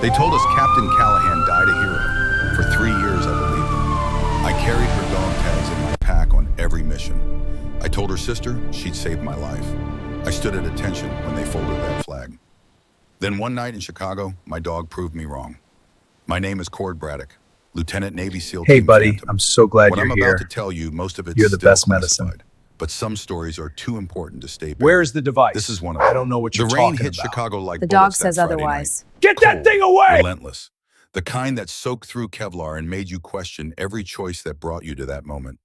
They told us Captain Callahan died a hero. For 3 years, I believed them. I carried her dog tags in my pack on every mission. I told her sister she'd saved my life. I stood at attention when they folded that flag. Then one night in Chicago, my dog proved me wrong. My name is Cord Braddock, Lieutenant Navy SEAL Hey, Team buddy, Phantom. I'm so glad What you're I'm here. about to tell you, most of it's You're the still best medicine. classified, but some stories are too important to stay buried. Where's the device? This is one of I them. don't know what The you're rain talking hit about. Chicago like The dog bullets says that Friday otherwise. night. Get that Cold, thing away! Relentless. The kind that soaked through Kevlar and made you question every choice that brought you to that moment.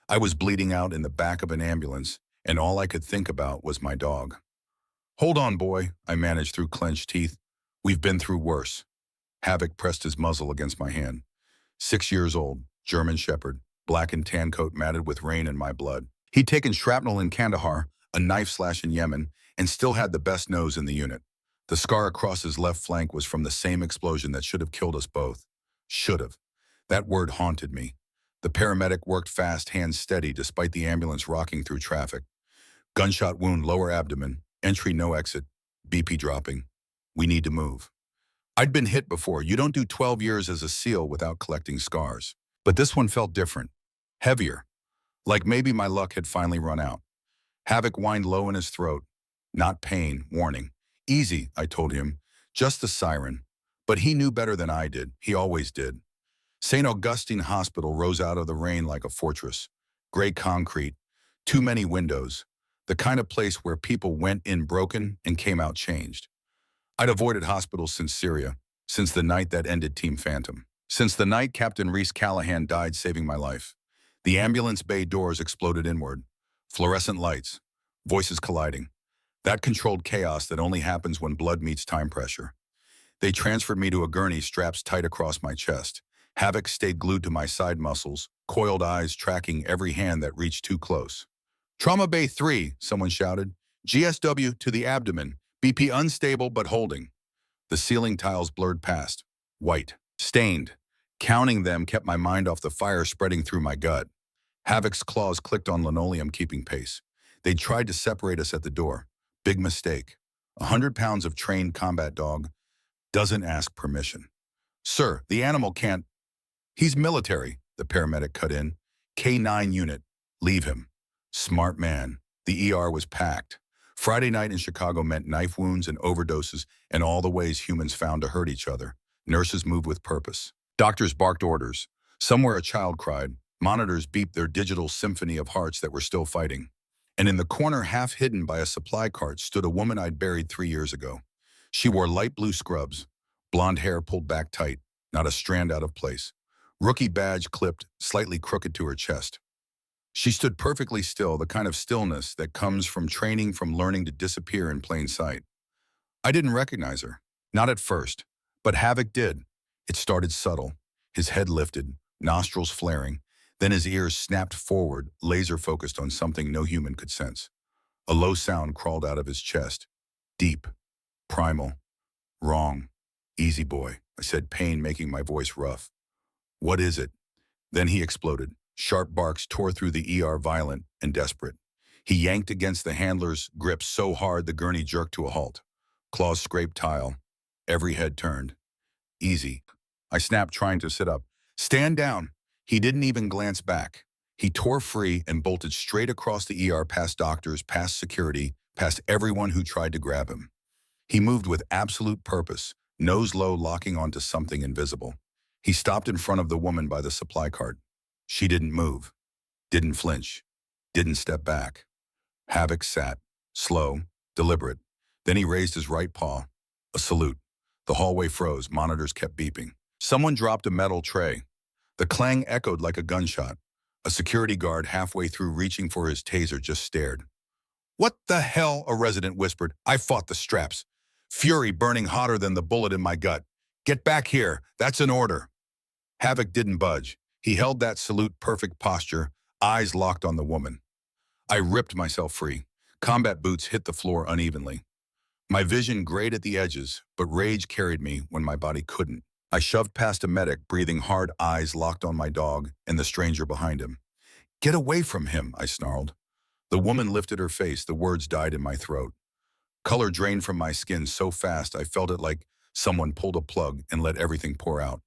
I was bleeding out in the back of an ambulance, and all I could think about was my dog. Hold on, boy, I managed through clenched teeth. We've been through worse. Havoc pressed his muzzle against my hand. 6 years old, German Shepherd, black and tan coat matted with rain in my blood. He'd taken shrapnel in Kandahar, a knife slash in Yemen, and still had the best nose in the unit. The scar across his left flank was from the same explosion that should have killed us both. Should have. That word haunted me. The paramedic worked fast, hands steady, despite the ambulance rocking through traffic. Gunshot wound, lower abdomen, entry, no exit, BP dropping. We need to move. I'd been hit before. You don't do 12 years as a SEAL without collecting scars. But this one felt different, heavier, like maybe my luck had finally run out. Havoc whined low in his throat. Not pain, warning. Easy, I told him, just the siren. But he knew better than I did. He always did. St. Augustine Hospital rose out of the rain like a fortress. Gray concrete, too many windows. The kind of place where people went in broken and came out changed. I'd avoided hospitals since Syria, since the night that ended Team Phantom. Since the night Captain Reese Callahan died saving my life. The ambulance bay doors exploded inward. Fluorescent lights, voices colliding. That controlled chaos that only happens when blood meets time pressure. They transferred me to a gurney, straps tight across my chest. Havoc stayed glued to my side muscles, coiled eyes tracking every hand that reached too close. Trauma Bay 3, someone shouted. GSW to the abdomen. BP unstable but holding. The ceiling tiles blurred past. White. Stained. Counting them kept my mind off the fire spreading through my gut. Havoc's claws clicked on linoleum, keeping pace. They tried to separate us at the door. Big mistake. 100 pounds of trained combat dog doesn't ask permission. Sir, the animal can't. He's military, the paramedic cut in. K9 unit. Leave him. Smart man. The ER was packed. Friday night in Chicago meant knife wounds and overdoses and all the ways humans found to hurt each other. Nurses moved with purpose. Doctors barked orders. Somewhere a child cried. Monitors beeped their digital symphony of hearts that were still fighting. And in the corner, half hidden by a supply cart, stood a woman I'd buried 3 years ago. She wore light blue scrubs, blonde hair pulled back tight, not a strand out of place. Rookie badge clipped, slightly crooked to her chest. She stood perfectly still, the kind of stillness that comes from training, from learning to disappear in plain sight. I didn't recognize her, not at first, but Havoc did. It started subtle, his head lifted, nostrils flaring, then his ears snapped forward, laser-focused on something no human could sense. A low sound crawled out of his chest. Deep, primal, wrong, easy boy, I said, pain making my voice rough. What is it? Then he exploded. Sharp barks tore through the ER, violent and desperate. He yanked against the handler's grip so hard the gurney jerked to a halt. Claws scraped tile. Every head turned. Easy. I snapped, trying to sit up. Stand down. He didn't even glance back. He tore free and bolted straight across the ER, past doctors, past security, past everyone who tried to grab him. He moved with absolute purpose, nose low, locking onto something invisible. He stopped in front of the woman by the supply cart. She didn't move, didn't flinch, didn't step back. Havoc sat, slow, deliberate. Then he raised his right paw. A salute. The hallway froze, monitors kept beeping. Someone dropped a metal tray. The clang echoed like a gunshot. A security guard halfway through reaching for his taser just stared. What the hell, a resident whispered. I fought the straps. Fury burning hotter than the bullet in my gut. Get back here, that's an order. Havoc didn't budge. He held that salute-perfect posture, eyes locked on the woman. I ripped myself free. Combat boots hit the floor unevenly. My vision grayed at the edges, but rage carried me when my body couldn't. I shoved past a medic, breathing hard, eyes locked on my dog and the stranger behind him. Get away from him, I snarled. The woman lifted her face, the words died in my throat. Color drained from my skin so fast I felt it like Someone pulled a plug and let everything pour out.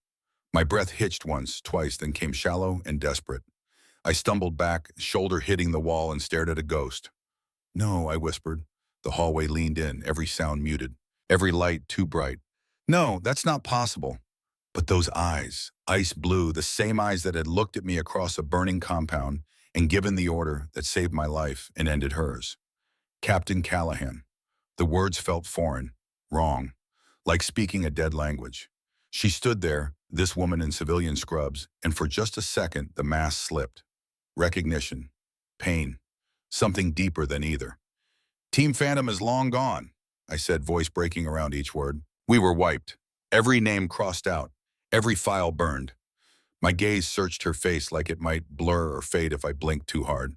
My breath hitched once, twice, then came shallow and desperate. I stumbled back, shoulder hitting the wall, and stared at a ghost. No, I whispered. The hallway leaned in, every sound muted, every light too bright. No, that's not possible. But those eyes, ice blue, the same eyes that had looked at me across a burning compound and given the order that saved my life and ended hers. Captain Callahan. The words felt foreign, wrong, like speaking a dead language. She stood there, this woman in civilian scrubs, and for just a second the mask slipped. Recognition. Pain. Something deeper than either. Team Phantom is long gone, I said, voice breaking around each word. We were wiped. Every name crossed out. Every file burned. My gaze searched her face like it might blur or fade if I blinked too hard.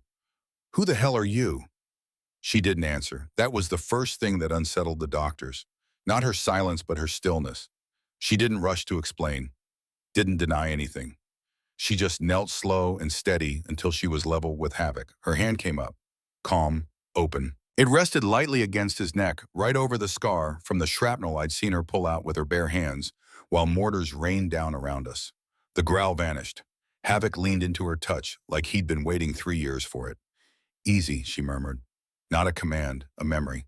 Who the hell are you? She didn't answer. That was the first thing that unsettled the doctors. Not her silence, but her stillness. She didn't rush to explain. Didn't deny anything. She just knelt slow and steady until she was level with Havoc. Her hand came up. Calm. Open. It rested lightly against his neck, right over the scar from the shrapnel I'd seen her pull out with her bare hands, while mortars rained down around us. The growl vanished. Havoc leaned into her touch, like he'd been waiting 3 years for it. Easy, she murmured. Not a command, a memory.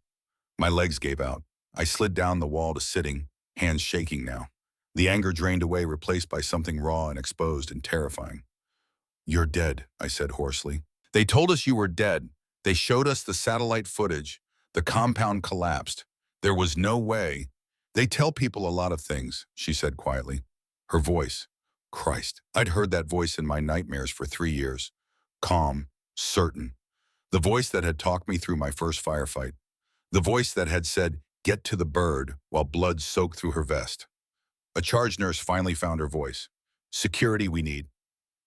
My legs gave out. I slid down the wall to sitting, hands shaking now. The anger drained away, replaced by something raw and exposed and terrifying. You're dead, I said hoarsely. They told us you were dead. They showed us the satellite footage. The compound collapsed. There was no way. They tell people a lot of things, she said quietly. Her voice. Christ, I'd heard that voice in my nightmares for 3 years. Calm, certain. The voice that had talked me through my first firefight. The voice that had said, get to the bird, while blood soaked through her vest. A charge nurse finally found her voice. Security we need.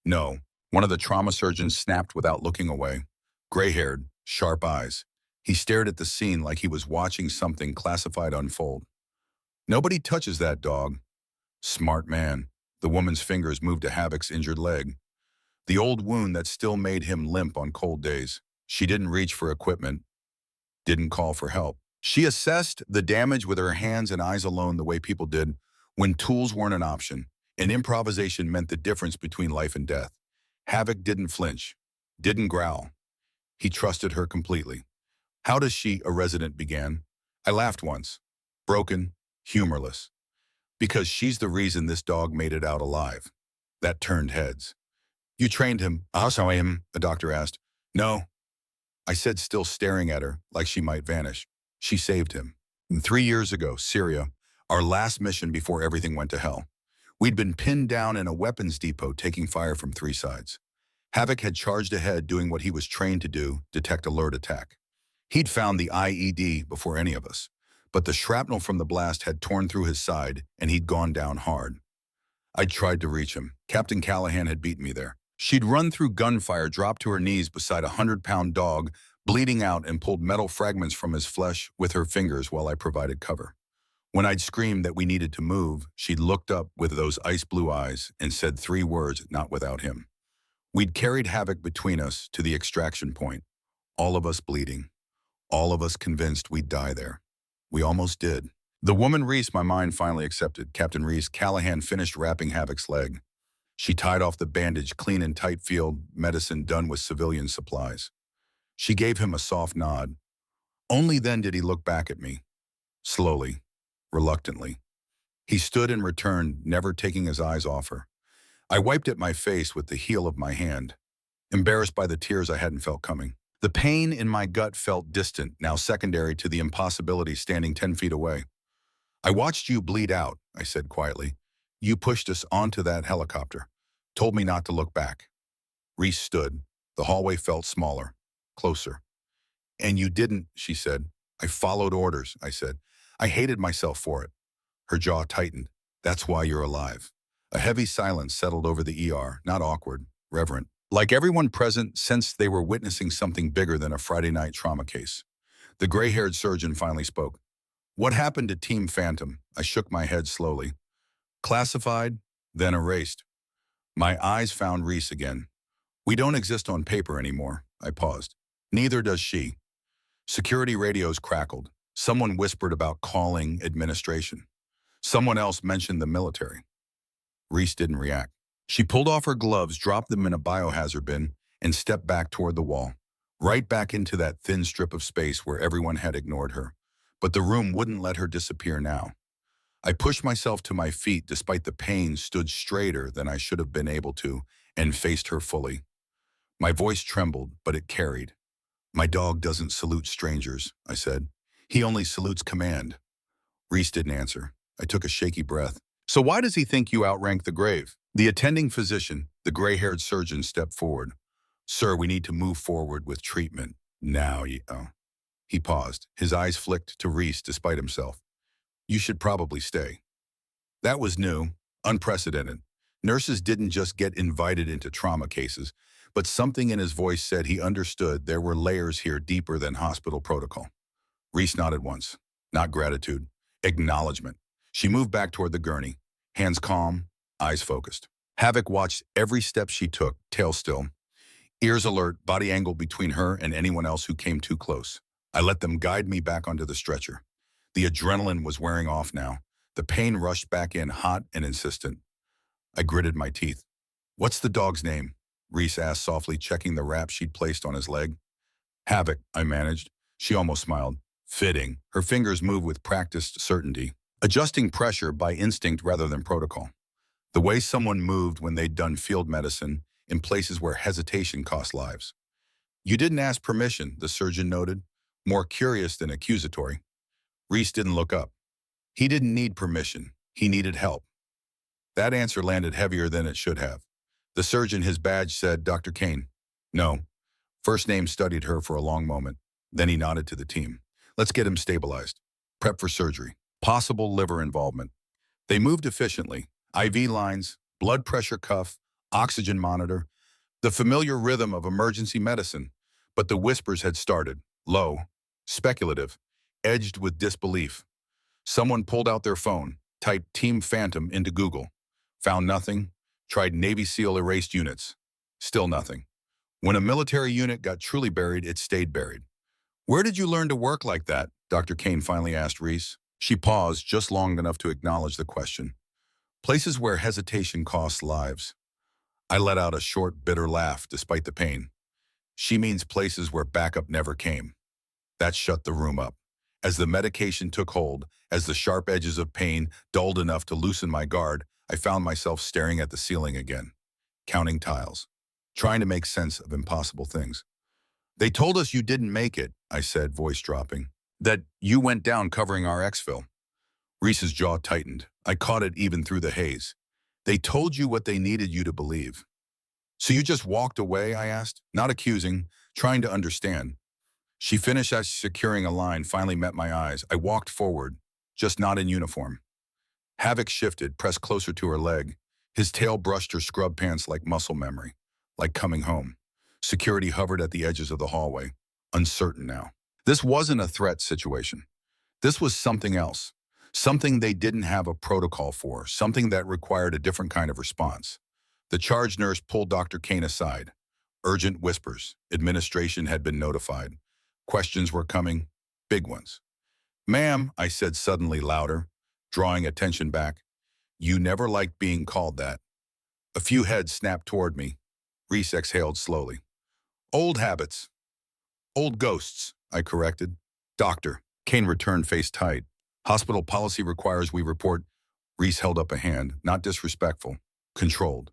No. One of the trauma surgeons snapped without looking away. Gray-haired, sharp eyes. He stared at the scene like he was watching something classified unfold. Nobody touches that dog. Smart man. The woman's fingers moved to Havoc's injured leg. The old wound that still made him limp on cold days. She didn't reach for equipment. Didn't call for help. She assessed the damage with her hands and eyes alone the way people did when tools weren't an option, and improvisation meant the difference between life and death. Havoc didn't flinch. Didn't growl. He trusted her completely. How does she, a resident began? I laughed once. Broken, humorless. Because she's the reason this dog made it out alive. That turned heads. You trained him. How saw him? The doctor asked. No. I said, still staring at her, like she might vanish. She saved him. 3 years ago, Syria, our last mission before everything went to hell. We'd been pinned down in a weapons depot taking fire from 3 sides. Havoc had charged ahead doing what he was trained to do, detect alert attack. He'd found the IED before any of us, but the shrapnel from the blast had torn through his side and he'd gone down hard. I'd tried to reach him. Captain Callahan had beaten me there. She'd run through gunfire, dropped to her knees beside a 100-pound dog, bleeding out, and pulled metal fragments from his flesh with her fingers while I provided cover. When I'd screamed that we needed to move, she'd looked up with those ice blue eyes and said 3 words, not without him. We'd carried Havoc between us to the extraction point, all of us bleeding, all of us convinced we'd die there. We almost did. The woman Reese, my mind finally accepted. Captain Reese, Callahan finished wrapping Havoc's leg. She tied off the bandage, clean and tight field medicine done with civilian supplies. She gave him a soft nod. Only then did he look back at me. Slowly, reluctantly. He stood and returned, never taking his eyes off her. I wiped at my face with the heel of my hand, embarrassed by the tears I hadn't felt coming. The pain in my gut felt distant, now secondary to the impossibility standing 10 feet away. I watched you bleed out, I said quietly. You pushed us onto that helicopter, told me not to look back. Reese stood. The hallway felt smaller, closer. And you didn't, she said. I followed orders, I said. I hated myself for it. Her jaw tightened. That's why you're alive. A heavy silence settled over the ER, not awkward, reverent. Like everyone present sensed they were witnessing something bigger than a Friday night trauma case. The gray-haired surgeon finally spoke. What happened to Team Phantom? I shook my head slowly. Classified, then erased. My eyes found Reese again. We don't exist on paper anymore, I paused. Neither does she. Security radios crackled. Someone whispered about calling administration. Someone else mentioned the military. Reese didn't react. She pulled off her gloves, dropped them in a biohazard bin, and stepped back toward the wall, right back into that thin strip of space where everyone had ignored her. But the room wouldn't let her disappear now. I pushed myself to my feet despite the pain, stood straighter than I should have been able to, and faced her fully. My voice trembled, but it carried. "My dog doesn't salute strangers," I said. "He only salutes command." Reese didn't answer. I took a shaky breath. "So why does he think you outrank the grave?" The attending physician, the gray-haired surgeon, stepped forward. "Sir, we need to move forward with treatment. Now, oh." He paused. His eyes flicked to Reese despite himself. "You should probably stay." That was new, unprecedented. Nurses didn't just get invited into trauma cases, but something in his voice said he understood there were layers here deeper than hospital protocol. Reese nodded once. Not gratitude, acknowledgement. She moved back toward the gurney, hands calm, eyes focused. Havoc watched every step she took, tail still, ears alert, body angled between her and anyone else who came too close. I let them guide me back onto the stretcher. The adrenaline was wearing off now. The pain rushed back in, hot and insistent. I gritted my teeth. "What's the dog's name?" Reese asked softly, checking the wrap she'd placed on his leg. "Havoc," I managed. She almost smiled. Fitting. Her fingers moved with practiced certainty, adjusting pressure by instinct rather than protocol. The way someone moved when they'd done field medicine in places where hesitation cost lives. "You didn't ask permission," the surgeon noted, more curious than accusatory. Reese didn't look up. He didn't need permission. He needed help. That answer landed heavier than it should have. The surgeon, his badge said, "Dr. Kane." "No." First name studied her for a long moment. Then he nodded to the team. "Let's get him stabilized. Prep for surgery. Possible liver involvement." They moved efficiently. IV lines, blood pressure cuff, oxygen monitor, the familiar rhythm of emergency medicine. But the whispers had started, low, speculative, edged with disbelief. Someone pulled out their phone, typed Team Phantom into Google. Found nothing. Tried Navy SEAL erased units. Still nothing. When a military unit got truly buried, it stayed buried. "Where did you learn to work like that?" Dr. Kane finally asked Reese. She paused just long enough to acknowledge the question. "Places where hesitation costs lives." I let out a short, bitter laugh despite the pain. "She means places where backup never came." That shut the room up. As the medication took hold, as the sharp edges of pain dulled enough to loosen my guard, I found myself staring at the ceiling again, counting tiles, trying to make sense of impossible things. "They told us you didn't make it," I said, voice dropping. "That you went down covering our exfil." Reese's jaw tightened. I caught it even through the haze. "They told you what they needed you to believe." "So you just walked away?" I asked, not accusing, trying to understand. She finished as securing a line finally met my eyes. I walked forward, just not in uniform. Havoc shifted, pressed closer to her leg. His tail brushed her scrub pants like muscle memory, like coming home. Security hovered at the edges of the hallway, uncertain now. This wasn't a threat situation. This was something else. Something they didn't have a protocol for, something that required a different kind of response. The charge nurse pulled Dr. Kane aside. Urgent whispers. Administration had been notified. Questions were coming, big ones. "Ma'am," I said suddenly louder, drawing attention back. "You never liked being called that." A few heads snapped toward me. Reese exhaled slowly. "Old habits. Old ghosts," I corrected. "Doctor." Kane returned face tight. "Hospital policy requires we report." Reese held up a hand, not disrespectful, controlled.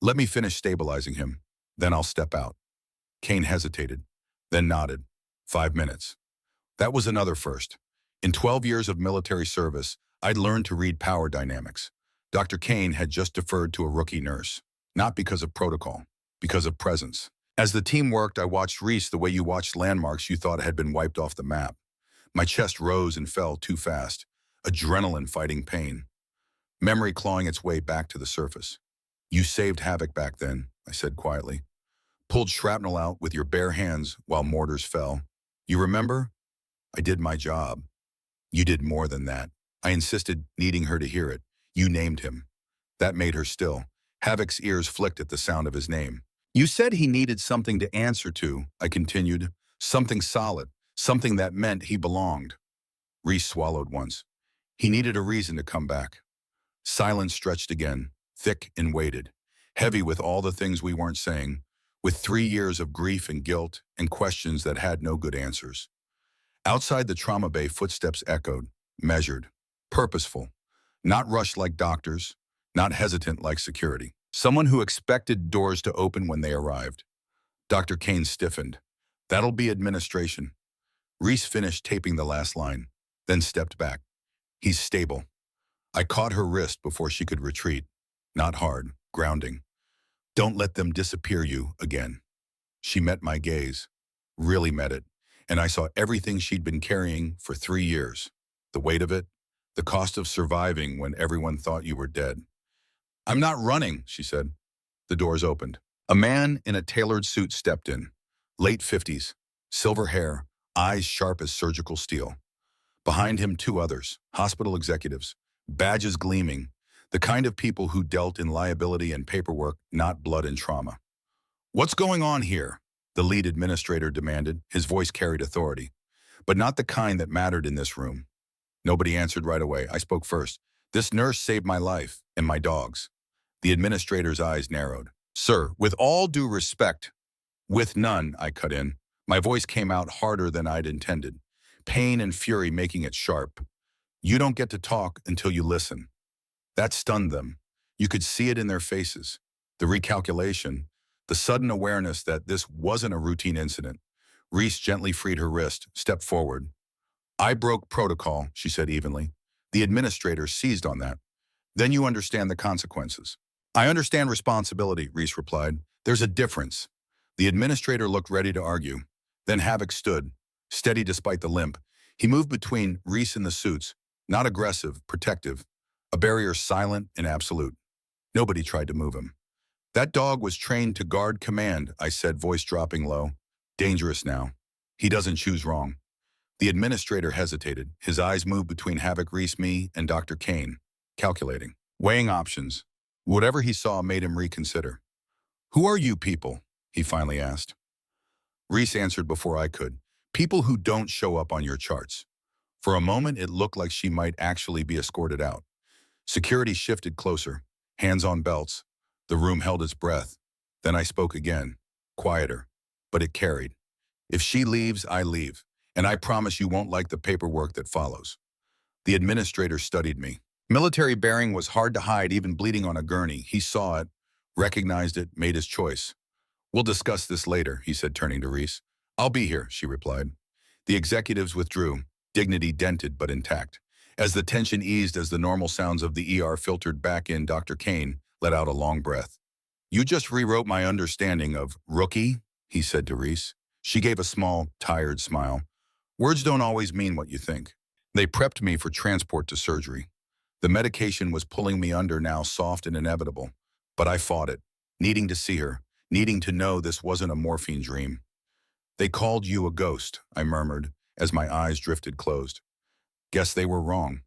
"Let me finish stabilizing him. Then I'll step out." Kane hesitated, then nodded. 5 minutes. That was another first. In 12 years of military service, I'd learned to read power dynamics. Dr. Kane had just deferred to a rookie nurse, not because of protocol, because of presence. As the team worked, I watched Reese the way you watched landmarks you thought had been wiped off the map. My chest rose and fell too fast, adrenaline fighting pain, memory clawing its way back to the surface. "You saved Havoc back then," I said quietly. "Pulled shrapnel out with your bare hands while mortars fell. You remember? I did my job. You did more than that." I insisted, needing her to hear it. "You named him." That made her still. Havoc's ears flicked at the sound of his name. "You said he needed something to answer to," I continued. "Something solid. Something that meant he belonged." Reese swallowed once. He needed a reason to come back. Silence stretched again, thick and weighted, heavy with all the things we weren't saying, with 3 years of grief and guilt and questions that had no good answers. Outside the trauma bay, footsteps echoed, measured, purposeful, not rushed like doctors, not hesitant like security. Someone who expected doors to open when they arrived. Dr. Kane stiffened. That'll be administration. Reese finished taping the last line, then stepped back. He's stable. I caught her wrist before she could retreat. Not hard, grounding. Don't let them disappear you again. She met my gaze, really met it, and I saw everything she'd been carrying for 3 years. The weight of it, the cost of surviving when everyone thought you were dead. I'm not running, she said. The doors opened. A man in a tailored suit stepped in, late 50s, silver hair, eyes sharp as surgical steel. Behind him, 2 others, hospital executives, badges gleaming, the kind of people who dealt in liability and paperwork, not blood and trauma. What's going on here? The lead administrator demanded. His voice carried authority, but not the kind that mattered in this room. Nobody answered right away. I spoke first. This nurse saved my life and my dog's. The administrator's eyes narrowed. Sir, with all due respect. With none, I cut in. My voice came out harder than I'd intended, pain and fury making it sharp. You don't get to talk until you listen. That stunned them. You could see it in their faces. The recalculation, the sudden awareness that this wasn't a routine incident. Reese gently freed her wrist, stepped forward. I broke protocol, she said evenly. The administrator seized on that. Then you understand the consequences. I understand responsibility, Reese replied. There's a difference. The administrator looked ready to argue. Then Havoc stood, steady despite the limp. He moved between Reese and the suits, not aggressive, protective, a barrier silent and absolute. Nobody tried to move him. That dog was trained to guard command, I said, voice dropping low. Dangerous now. He doesn't choose wrong. The administrator hesitated. His eyes moved between Havoc, Reese, me, and Dr. Kane, calculating, weighing options. Whatever he saw made him reconsider. Who are you people? He finally asked. Reese answered before I could. People who don't show up on your charts. For a moment, it looked like she might actually be escorted out. Security shifted closer, hands on belts. The room held its breath. Then I spoke again, quieter, but it carried. If she leaves, I leave, and I promise you won't like the paperwork that follows. The administrator studied me. Military bearing was hard to hide, even bleeding on a gurney. He saw it, recognized it, made his choice. We'll discuss this later, he said, turning to Reese. I'll be here, she replied. The executives withdrew, dignity dented but intact. As the tension eased, as the normal sounds of the ER filtered back in, Dr. Kane let out a long breath. You just rewrote my understanding of rookie, he said to Reese. She gave a small, tired smile. Words don't always mean what you think. They prepped me for transport to surgery. The medication was pulling me under now, soft and inevitable. But I fought it, needing to see her, needing to know this wasn't a morphine dream. They called you a ghost, I murmured, as my eyes drifted closed. Guess they were wrong.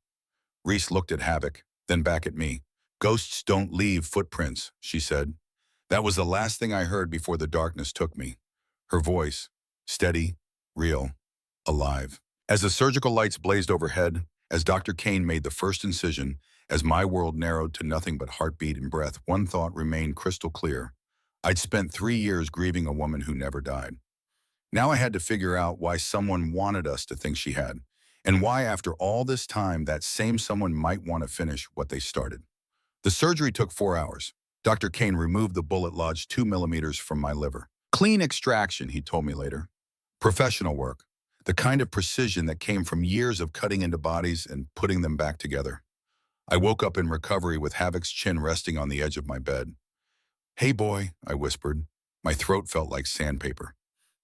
Reese looked at Havoc, then back at me. Ghosts don't leave footprints, she said. That was the last thing I heard before the darkness took me. Her voice, steady, real, alive. As the surgical lights blazed overhead, as Dr. Kane made the first incision, as my world narrowed to nothing but heartbeat and breath, one thought remained crystal clear. I'd spent 3 years grieving a woman who never died. Now I had to figure out why someone wanted us to think she had, and why after all this time that same someone might want to finish what they started. The surgery took 4 hours. Dr. Kane removed the bullet lodged 2 millimeters from my liver. Clean extraction, he told me later. Professional work. The kind of precision that came from years of cutting into bodies and putting them back together. I woke up in recovery with Havoc's chin resting on the edge of my bed. Hey boy, I whispered. My throat felt like sandpaper.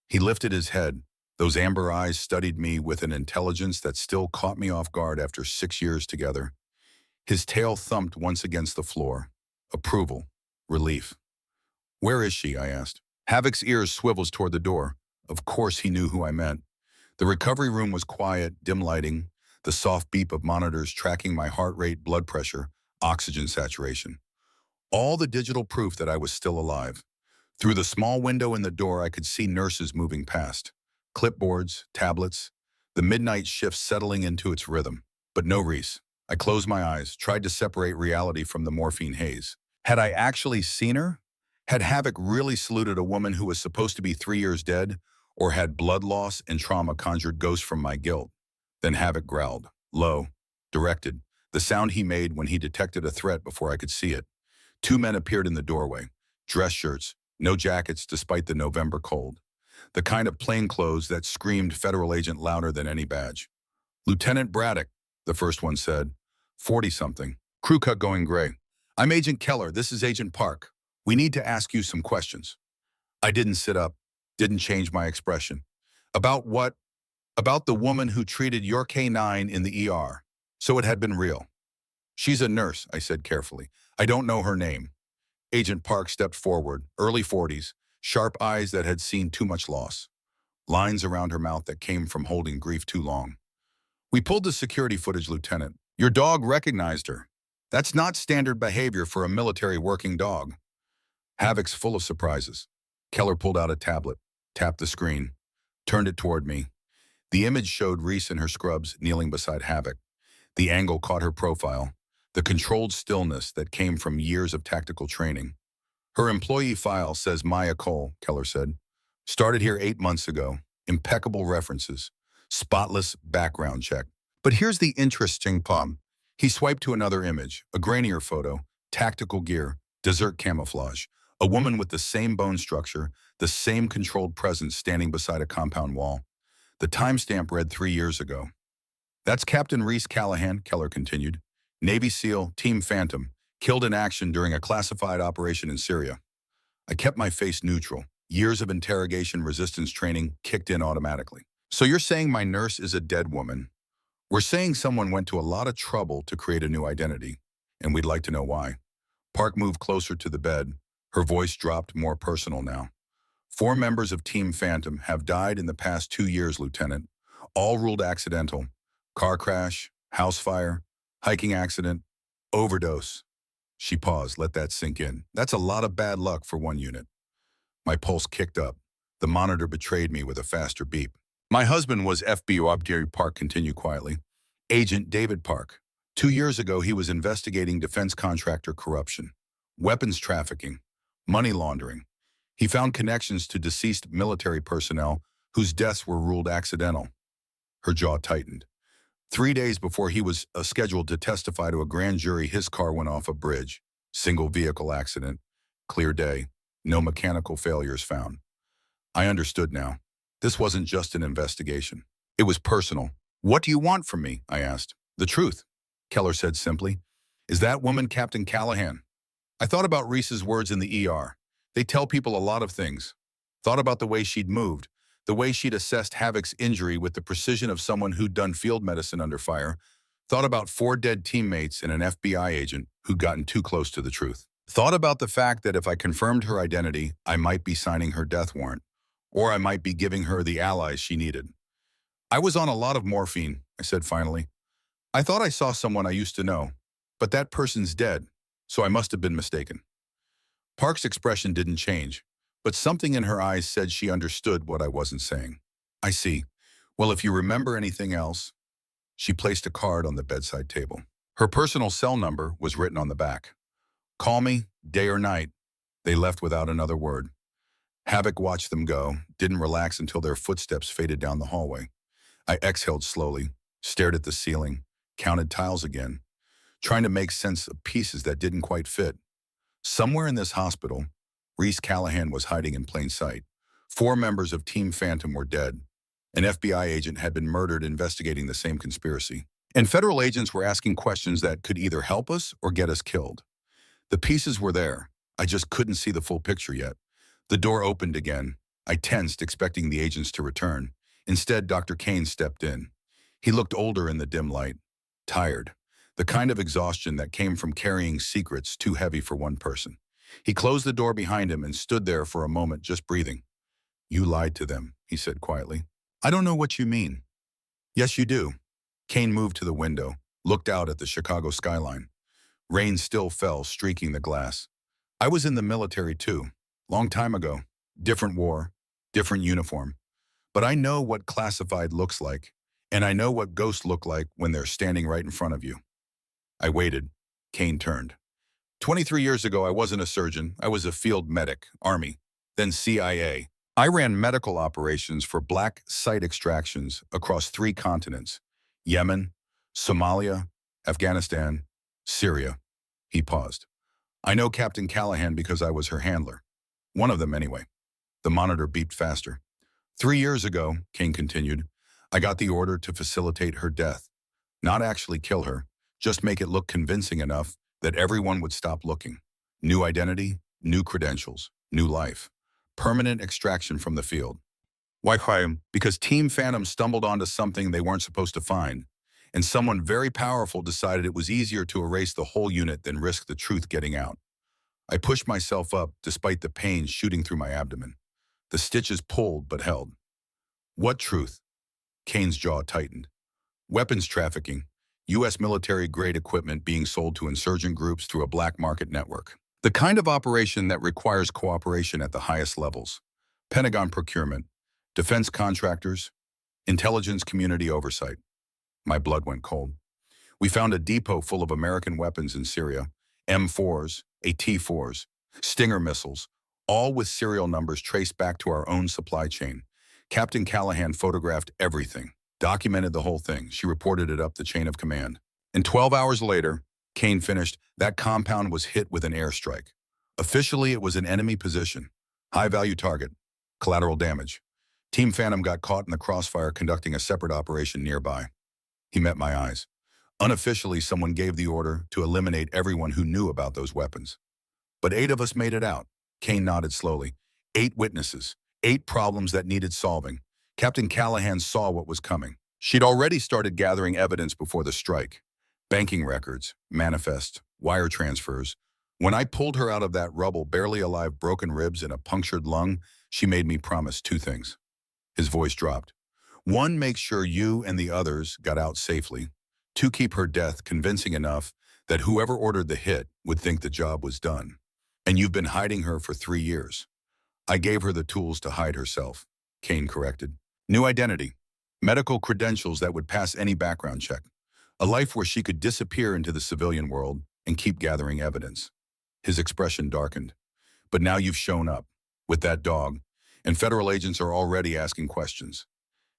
He lifted his head. Those amber eyes studied me with an intelligence that still caught me off guard after 6 years together. His tail thumped once against the floor. Approval. Relief. Where is she? I asked. Havoc's ears swiveled toward the door. Of course he knew who I meant. The recovery room was quiet, dim lighting, the soft beep of monitors tracking my heart rate, blood pressure, oxygen saturation. All the digital proof that I was still alive. Through the small window in the door, I could see nurses moving past. Clipboards, tablets, the midnight shift settling into its rhythm. But no Reese. I closed my eyes, tried to separate reality from the morphine haze. Had I actually seen her? Had Havoc really saluted a woman who was supposed to be 3 years dead? Or had blood loss and trauma conjured ghosts from my guilt? Then Havoc growled, low, directed, the sound he made when he detected a threat before I could see it. Two men appeared in the doorway, dress shirts, no jackets despite the November cold. The kind of plainclothes that screamed federal agent louder than any badge. Lieutenant Braddock, the first one said, 40-something, crew cut going gray. I'm Agent Keller, this is Agent Park. We need to ask you some questions. I didn't sit up, didn't change my expression. About what? About the woman who treated your canine in the ER. So it had been real. She's a nurse, I said carefully. I don't know her name. Agent Park stepped forward, early 40s, sharp eyes that had seen too much loss. Lines around her mouth that came from holding grief too long. We pulled the security footage, Lieutenant. Your dog recognized her. That's not standard behavior for a military working dog. Havoc's full of surprises. Keller pulled out a tablet, tapped the screen, turned it toward me. The image showed Reese in her scrubs kneeling beside Havoc. The angle caught her profile, the controlled stillness that came from years of tactical training. Her employee file says Maya Cole, Keller said. Started here 8 months ago. Impeccable references. Spotless background check. But here's the interesting part. He swiped to another image, a grainier photo, tactical gear, desert camouflage. A woman with the same bone structure, the same controlled presence standing beside a compound wall. The timestamp read 3 years ago. That's Captain Reese Callahan, Keller continued. Navy SEAL, Team Phantom, killed in action during a classified operation in Syria. I kept my face neutral. Years of interrogation resistance training kicked in automatically. So you're saying my nurse is a dead woman? We're saying someone went to a lot of trouble to create a new identity, and we'd like to know why. Park moved closer to the bed. Her voice dropped, more personal now. 4 members of Team Phantom have died in the past 2 years, Lieutenant. All ruled accidental. Car crash, house fire, hiking accident, overdose. She paused, let that sink in. That's a lot of bad luck for one unit. My pulse kicked up. The monitor betrayed me with a faster beep. My husband was FBI, Park continued quietly. Agent David Park. 2 years ago, he was investigating defense contractor corruption, weapons trafficking, money laundering. He found connections to deceased military personnel whose deaths were ruled accidental. Her jaw tightened. 3 days before he was scheduled to testify to a grand jury, his car went off a bridge. Single vehicle accident. Clear day. No mechanical failures found. I understood now. This wasn't just an investigation. It was personal. What do you want from me? I asked. The truth, Keller said simply. Is that woman Captain Callahan? I thought about Reese's words in the ER. They tell people a lot of things. Thought about the way she'd moved, the way she'd assessed Havoc's injury with the precision of someone who'd done field medicine under fire. Thought about 4 dead teammates and an FBI agent who'd gotten too close to the truth. Thought about the fact that if I confirmed her identity, I might be signing her death warrant, or I might be giving her the allies she needed. I was on a lot of morphine, I said finally. I thought I saw someone I used to know, but that person's dead, so I must have been mistaken. Park's expression didn't change, but something in her eyes said she understood what I wasn't saying. I see. Well, if you remember anything else. She placed a card on the bedside table. Her personal cell number was written on the back. Call me, day or night. They left without another word. Havoc watched them go, didn't relax until their footsteps faded down the hallway. I exhaled slowly, stared at the ceiling, counted tiles again, trying to make sense of pieces that didn't quite fit. Somewhere in this hospital, Reese Callahan was hiding in plain sight. 4 members of Team Phantom were dead. An FBI agent had been murdered investigating the same conspiracy. And federal agents were asking questions that could either help us or get us killed. The pieces were there. I just couldn't see the full picture yet. The door opened again. I tensed, expecting the agents to return. Instead, Dr. Kane stepped in. He looked older in the dim light, tired, the kind of exhaustion that came from carrying secrets too heavy for one person. He closed the door behind him and stood there for a moment, just breathing. You lied to them, he said quietly. I don't know what you mean. Yes, you do. Kane moved to the window, looked out at the Chicago skyline. Rain still fell, streaking the glass. I was in the military too, long time ago. Different war, different uniform. But I know what classified looks like, and I know what ghosts look like when they're standing right in front of you. I waited. Kane turned. 23 years ago, I wasn't a surgeon. I was a field medic, Army, then CIA. I ran medical operations for black site extractions across 3 continents: Yemen, Somalia, Afghanistan, Syria. He paused. I know Captain Callahan because I was her handler. One of them, anyway. The monitor beeped faster. 3 years ago, Kane continued, I got the order to facilitate her death. Not actually kill her, just make it look convincing enough that everyone would stop looking. New identity, new credentials, new life. Permanent extraction from the field. Why? Because Team Phantom stumbled onto something they weren't supposed to find, and someone very powerful decided it was easier to erase the whole unit than risk the truth getting out. I pushed myself up despite the pain shooting through my abdomen. The stitches pulled but held. What truth? Kane's jaw tightened. Weapons trafficking, U.S. military-grade equipment being sold to insurgent groups through a black market network. The kind of operation that requires cooperation at the highest levels. Pentagon procurement, defense contractors, intelligence community oversight. My blood went cold. We found a depot full of American weapons in Syria, M4s, AT-4s, Stinger missiles, all with serial numbers traced back to our own supply chain. Captain Callahan photographed everything, documented the whole thing. She reported it up the chain of command. And 12 hours later, Kane finished, that compound was hit with an airstrike. Officially, it was an enemy position. High-value target. Collateral damage. Team Phantom got caught in the crossfire conducting a separate operation nearby. He met my eyes. Unofficially, someone gave the order to eliminate everyone who knew about those weapons. But 8 of us made it out. Kane nodded slowly. 8 witnesses. 8 problems that needed solving. Captain Callahan saw what was coming. She'd already started gathering evidence before the strike. Banking records, manifests, wire transfers. When I pulled her out of that rubble, barely alive, broken ribs and a punctured lung, she made me promise 2 things. His voice dropped. 1, make sure you and the others got out safely. 2, keep her death convincing enough that whoever ordered the hit would think the job was done. And you've been hiding her for 3 years. I gave her the tools to hide herself, Kane corrected. New identity, medical credentials that would pass any background check. A life where she could disappear into the civilian world and keep gathering evidence. His expression darkened. But now you've shown up, with that dog, and federal agents are already asking questions.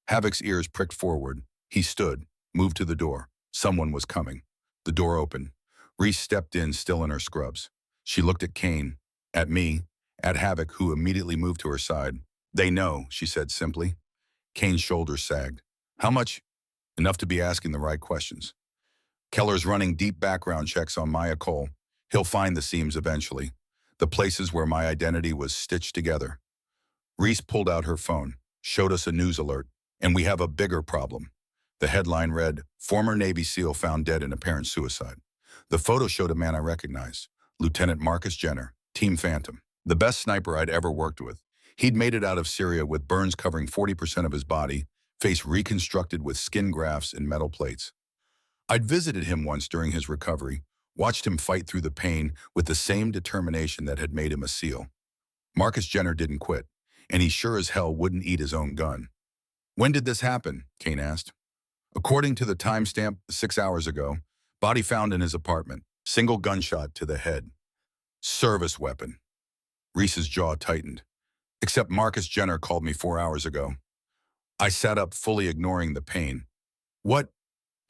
Havoc's ears pricked forward. He stood, moved to the door. Someone was coming. The door opened. Reese stepped in, still in her scrubs. She looked at Kane, at me, at Havoc, who immediately moved to her side. They know, she said simply. Kane's shoulders sagged. How much? Enough to be asking the right questions. Keller's running deep background checks on Maya Cole. He'll find the seams eventually. The places where my identity was stitched together. Reese pulled out her phone, showed us a news alert, and we have a bigger problem. The headline read, Former Navy SEAL found dead in apparent suicide. The photo showed a man I recognized, Lieutenant Marcus Jenner, Team Phantom, the best sniper I'd ever worked with. He'd made it out of Syria with burns covering 40% of his body, face reconstructed with skin grafts and metal plates. I'd visited him once during his recovery, watched him fight through the pain with the same determination that had made him a SEAL. Marcus Jenner didn't quit, and he sure as hell wouldn't eat his own gun. When did this happen? Kane asked. According to the timestamp, 6 hours ago. Body found in his apartment. Single gunshot to the head. Service weapon. Reese's jaw tightened. Except Marcus Jenner called me 4 hours ago. I sat up, fully ignoring the pain. What?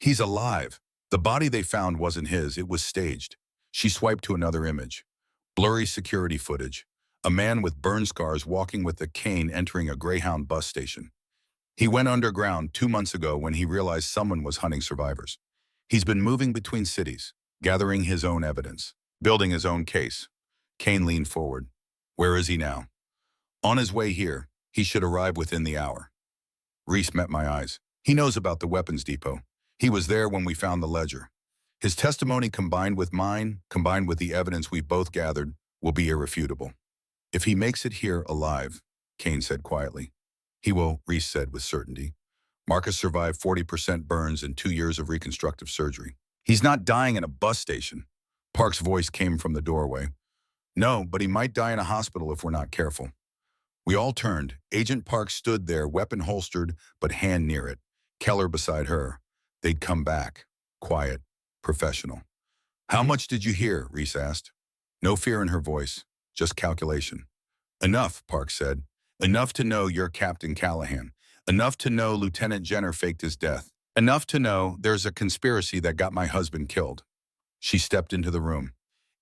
He's alive. The body they found wasn't his, it was staged. She swiped to another image. Blurry security footage. A man with burn scars walking with a cane entering a Greyhound bus station. He went underground 2 months ago when he realized someone was hunting survivors. He's been moving between cities, gathering his own evidence, building his own case. Kane leaned forward. Where is he now? On his way here. He should arrive within the hour. Reese met my eyes. He knows about the weapons depot. He was there when we found the ledger. His testimony combined with mine, combined with the evidence we've both gathered, will be irrefutable. If he makes it here alive, Kane said quietly. He will, Reese said with certainty. Marcus survived 40% burns and 2 years of reconstructive surgery. He's not dying in a bus station. Park's voice came from the doorway. No, but he might die in a hospital if we're not careful. We all turned. Agent Park stood there, weapon holstered, but hand near it. Keller beside her. They'd come back. Quiet. Professional. How much did you hear? Reese asked. No fear in her voice, just calculation. Enough, Park said. Enough to know you're Captain Callahan. Enough to know Lieutenant Jenner faked his death. Enough to know there's a conspiracy that got my husband killed. She stepped into the room.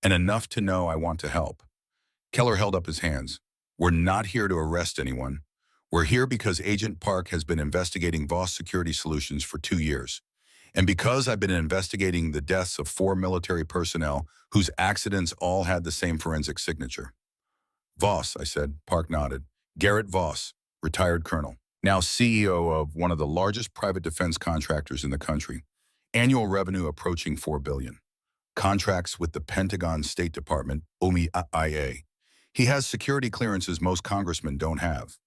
And enough to know I want to help. Keller held up his hands. We're not here to arrest anyone. We're here because Agent Park has been investigating Voss Security Solutions for 2 years. And because I've been investigating the deaths of 4 military personnel whose accidents all had the same forensic signature. Voss, I said. Park nodded. Garrett Voss, retired colonel, now CEO of one of the largest private defense contractors in the country. Annual revenue approaching $4 billion. Contracts with the Pentagon State Department, WWII. He has security clearances most congressmen don't have.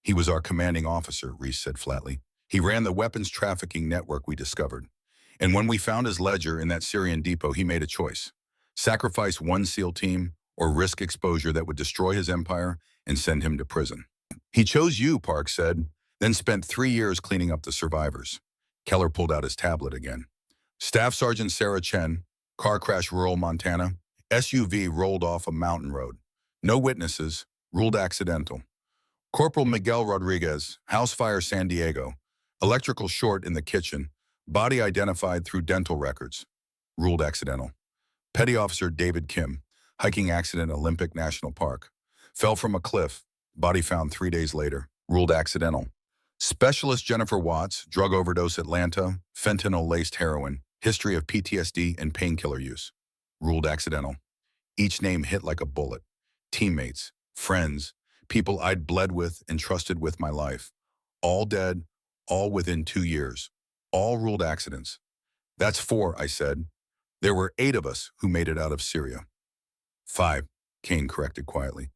He was our commanding officer, Reese said flatly. He ran the weapons trafficking network we discovered. And when we found his ledger in that Syrian depot, he made a choice. Sacrifice one SEAL team or risk exposure that would destroy his empire and send him to prison. He chose you, Park said, then spent 3 years cleaning up the survivors. Keller pulled out his tablet again. Staff Sergeant Sarah Chen, car crash rural Montana, SUV rolled off a mountain road. No witnesses, ruled accidental. Corporal Miguel Rodriguez, house fire San Diego, electrical short in the kitchen, body identified through dental records, ruled accidental. Petty Officer David Kim, hiking accident Olympic National Park, fell from a cliff, body found 3 days later, ruled accidental. Specialist Jennifer Watts, drug overdose Atlanta, fentanyl-laced heroin, history of PTSD and painkiller use, ruled accidental. Each name hit like a bullet. Teammates, friends, people I'd bled with and trusted with my life. All dead, all within 2 years. All ruled accidents. That's 4, I said. There were 8 of us who made it out of Syria. 5, Kane corrected quietly.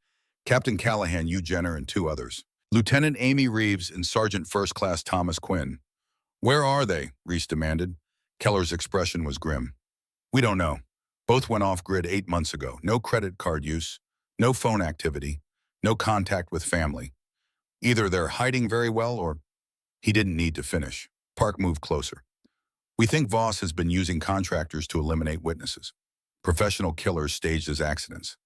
Captain Callahan, Hugh Jenner, and 2 others. Lieutenant Amy Reeves and Sergeant First Class Thomas Quinn. Where are they? Reese demanded. Keller's expression was grim. We don't know. Both went off-grid 8 months ago. No credit card use, no phone activity, no contact with family. Either they're hiding very well or... He didn't need to finish. Park moved closer. We think Voss has been using contractors to eliminate witnesses. Professional killers staged his accidents.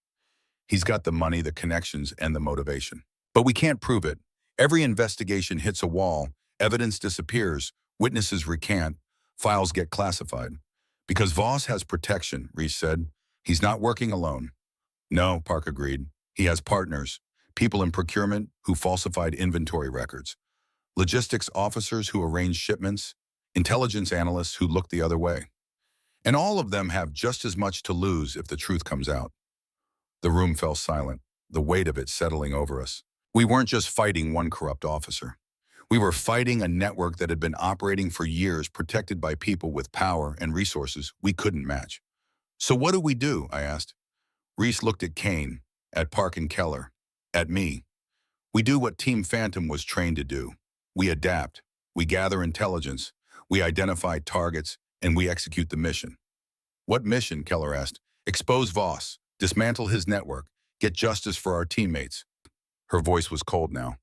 He's got the money, the connections, and the motivation. But we can't prove it. Every investigation hits a wall, evidence disappears, witnesses recant, files get classified. Because Voss has protection, Reese said. He's not working alone. No, Park agreed. He has partners, people in procurement who falsified inventory records, logistics officers who arranged shipments, intelligence analysts who looked the other way. And all of them have just as much to lose if the truth comes out. The room fell silent, the weight of it settling over us. We weren't just fighting one corrupt officer. We were fighting a network that had been operating for years, protected by people with power and resources we couldn't match. So what do we do? I asked. Reese looked at Kane, at Park and Keller, at me. We do what Team Phantom was trained to do. We adapt, we gather intelligence, we identify targets, and we execute the mission. What mission? Keller asked. Expose Voss, dismantle his network, get justice for our teammates. Her voice was cold now.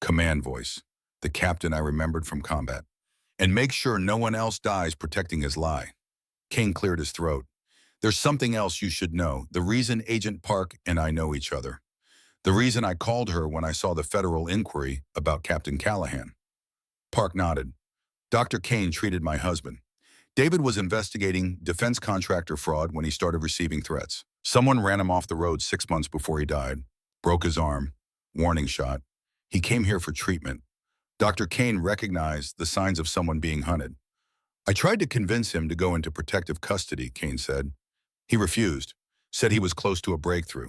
Command voice, the captain I remembered from combat. And make sure no one else dies protecting his lie. Kane cleared his throat. There's something else you should know, the reason Agent Park and I know each other. The reason I called her when I saw the federal inquiry about Captain Callahan. Park nodded. Dr. Kane treated my husband. David was investigating defense contractor fraud when he started receiving threats. Someone ran him off the road 6 months before he died. Broke his arm. Warning shot. He came here for treatment. Dr. Kane recognized the signs of someone being hunted. I tried to convince him to go into protective custody, Kane said. He refused, said he was close to a breakthrough,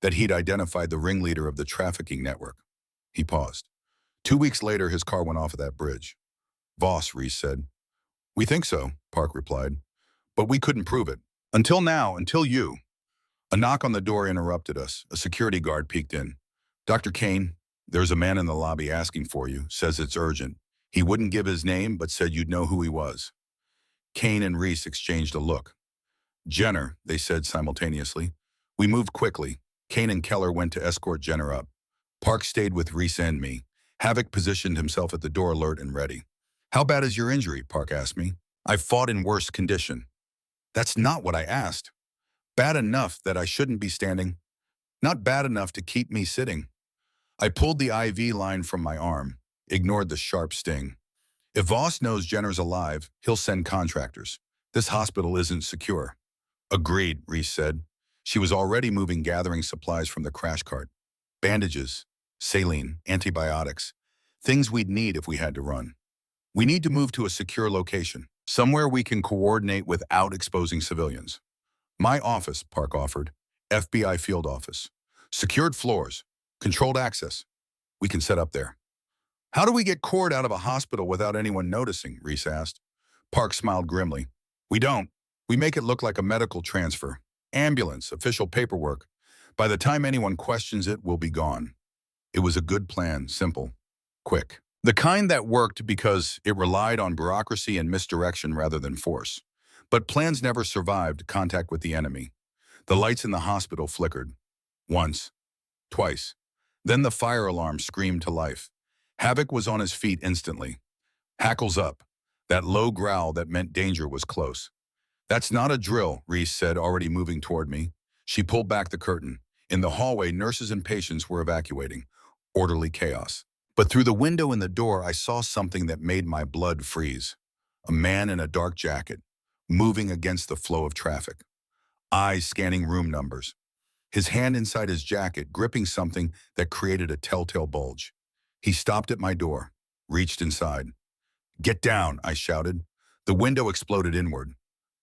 that he'd identified the ringleader of the trafficking network. He paused. 2 weeks later, his car went off of that bridge. Voss, Reese said. We think so, Park replied. But we couldn't prove it. Until now, until you. A knock on the door interrupted us. A security guard peeked in. Dr. Kane, there's a man in the lobby asking for you, says it's urgent. He wouldn't give his name, but said you'd know who he was. Kane and Reese exchanged a look. Jenner, they said simultaneously. We moved quickly. Kane and Keller went to escort Jenner up. Park stayed with Reese and me. Havoc positioned himself at the door alert and ready. How bad is your injury? Park asked me. I fought in worse condition. That's not what I asked. Bad enough that I shouldn't be standing. Not bad enough to keep me sitting. I pulled the IV line from my arm, ignored the sharp sting. If Voss knows Jenner's alive, he'll send contractors. This hospital isn't secure. Agreed, Reese said. She was already moving gathering supplies from the crash cart. Bandages, saline, antibiotics, things we'd need if we had to run. We need to move to a secure location, somewhere we can coordinate without exposing civilians. My office, Park offered. FBI field office. Secured floors, controlled access. We can set up there. How do we get Cord out of a hospital without anyone noticing, Reese asked. Park smiled grimly. We don't. We make it look like a medical transfer. Ambulance, official paperwork. By the time anyone questions it, we'll be gone. It was a good plan, simple, quick. The kind that worked because it relied on bureaucracy and misdirection rather than force. But plans never survived contact with the enemy. The lights in the hospital flickered. Once. Twice. Then the fire alarm screamed to life. Havoc was on his feet instantly. Hackles up. That low growl that meant danger was close. That's not a drill, Reese said, already moving toward me. She pulled back the curtain. In the hallway, nurses and patients were evacuating. Orderly chaos. But through the window in the door, I saw something that made my blood freeze. A man in a dark jacket, moving against the flow of traffic. Eyes scanning room numbers. His hand inside his jacket, gripping something that created a telltale bulge. He stopped at my door, reached inside. Get down, I shouted. The window exploded inward.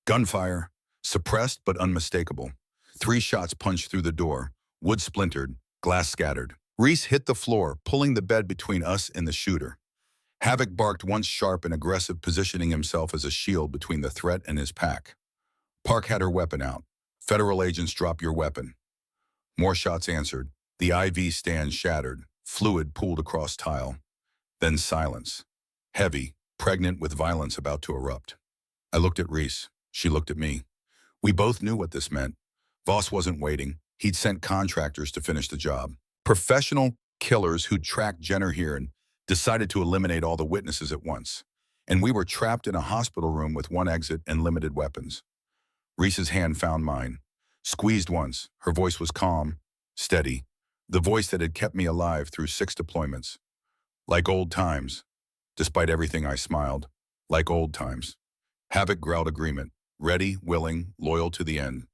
Gunfire, suppressed but unmistakable. 3 shots punched through the door, wood splintered, glass scattered. Reese hit the floor, pulling the bed between us and the shooter. Havoc barked once sharp and aggressive, positioning himself as a shield between the threat and his pack. Park had her weapon out. Federal agents, drop your weapon. More shots answered. The IV stand shattered. Fluid pooled across tile. Then silence. Heavy, pregnant with violence about to erupt. I looked at Reese. She looked at me. We both knew what this meant. Voss wasn't waiting. He'd sent contractors to finish the job. Professional killers who'd tracked Jenner here and decided to eliminate all the witnesses at once. And we were trapped in a hospital room with one exit and limited weapons. Reese's hand found mine. Squeezed once. Her voice was calm, steady. The voice that had kept me alive through 6 deployments. Like old times. Despite everything, I smiled. Like old times. Havoc growled agreement. Ready, willing, loyal to the end.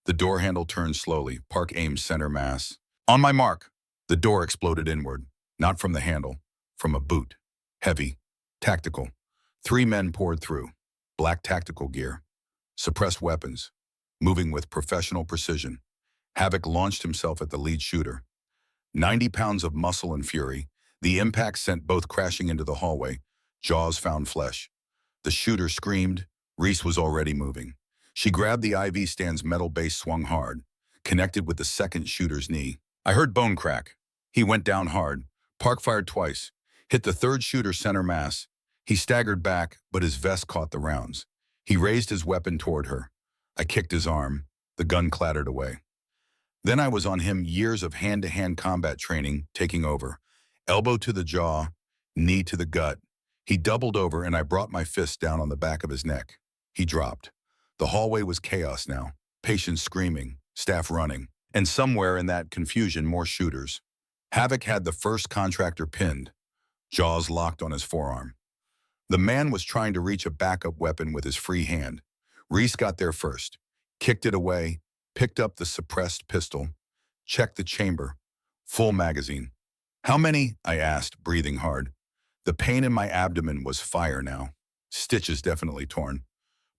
The door handle turned slowly. Park aimed center mass. On my mark. The door exploded inward. Not from the handle. From a boot. Heavy. Tactical. 3 men poured through. Black tactical gear. Suppressed weapons. Moving with professional precision. Havoc launched himself at the lead shooter. 90 pounds of muscle and fury. The impact sent both crashing into the hallway. Jaws found flesh. The shooter screamed. Reese was already moving. She grabbed the IV stand's metal base, swung hard, connected with the second shooter's knee. I heard bone crack. He went down hard. Park fired twice. Hit the third shooter center mass. He staggered back, but his vest caught the rounds. He raised his weapon toward her. I kicked his arm. The gun clattered away. Then I was on him, years of hand-to-hand combat training taking over. Elbow to the jaw, knee to the gut. He doubled over and I brought my fist down on the back of his neck. He dropped. The hallway was chaos now. Patients screaming, staff running, and somewhere in that confusion, more shooters. Havoc had the first contractor pinned, jaws locked on his forearm. The man was trying to reach a backup weapon with his free hand. Reese got there first, kicked it away, picked up the suppressed pistol, checked the chamber. Full magazine. How many? I asked, breathing hard. The pain in my abdomen was fire now. Stitches definitely torn.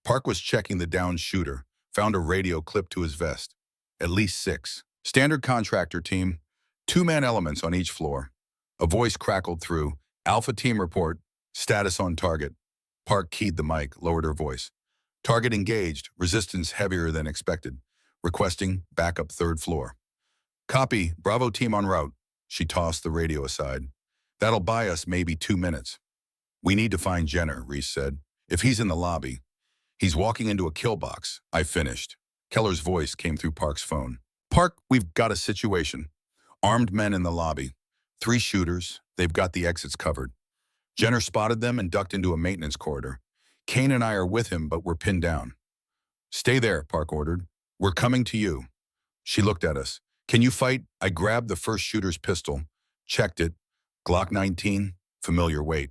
Park was checking the downed shooter, found a radio clipped to his vest. At least 6. Standard contractor team, 2-man elements on each floor. A voice crackled through. Alpha team report, status on target. Park keyed the mic, lowered her voice. Target engaged, resistance heavier than expected. Requesting backup 3rd floor. Copy, Bravo team en route. She tossed the radio aside. That'll buy us maybe 2 minutes. We need to find Jenner, Reese said. If he's in the lobby. He's walking into a kill box. I finished. Keller's voice came through Park's phone. Park, we've got a situation. Armed men in the lobby. 3 shooters. They've got the exits covered. Jenner spotted them and ducked into a maintenance corridor. Kane and I are with him, but we're pinned down. Stay there, Park ordered. We're coming to you. She looked at us. Can you fight? I grabbed the first shooter's pistol, checked it. Glock 19, familiar weight.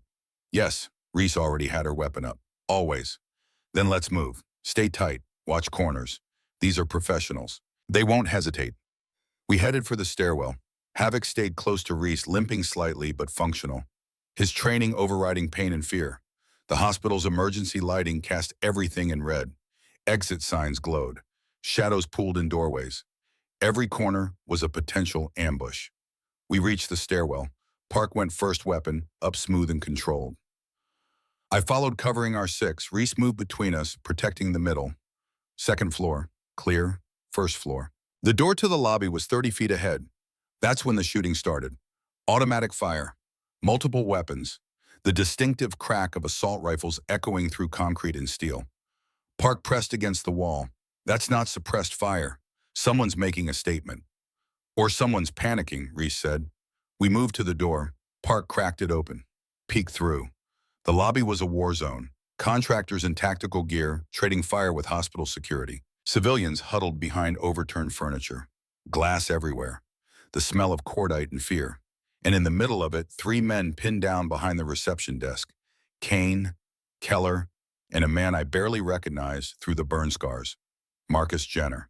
Yes, Reese already had her weapon up. Always. Then let's move. Stay tight. Watch corners. These are professionals. They won't hesitate. We headed for the stairwell. Havoc stayed close to Reese, limping slightly but functional. His training overriding pain and fear. The hospital's emergency lighting cast everything in red. Exit signs glowed. Shadows pooled in doorways. Every corner was a potential ambush. We reached the stairwell. Park went first weapon, up smooth and controlled. I followed covering our six. Reese moved between us, protecting the middle. Second floor, clear. First floor. The door to the lobby was 30 feet ahead. That's when the shooting started. Automatic fire. Multiple weapons. The distinctive crack of assault rifles echoing through concrete and steel. Park pressed against the wall. That's not suppressed fire. Someone's making a statement. Or someone's panicking, Reese said. We moved to the door. Park cracked it open. Peeked through. The lobby was a war zone. Contractors in tactical gear, trading fire with hospital security. Civilians huddled behind overturned furniture. Glass everywhere. The smell of cordite and fear. And in the middle of it, 3 men pinned down behind the reception desk. Kane, Keller, and a man I barely recognized through the burn scars. Marcus Jenner.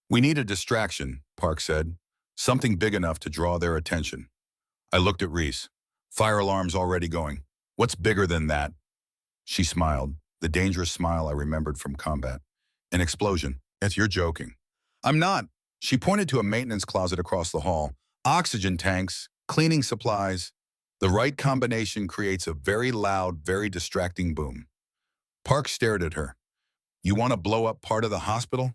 We need a distraction, Park said. Something big enough to draw their attention. I looked at Reese. Fire alarm's already going. What's bigger than that? She smiled, the dangerous smile I remembered from combat. An explosion. If you're joking. I'm not. She pointed to a maintenance closet across the hall. Oxygen tanks, cleaning supplies. The right combination creates a very loud, very distracting boom. Park stared at her. You want to blow up part of the hospital?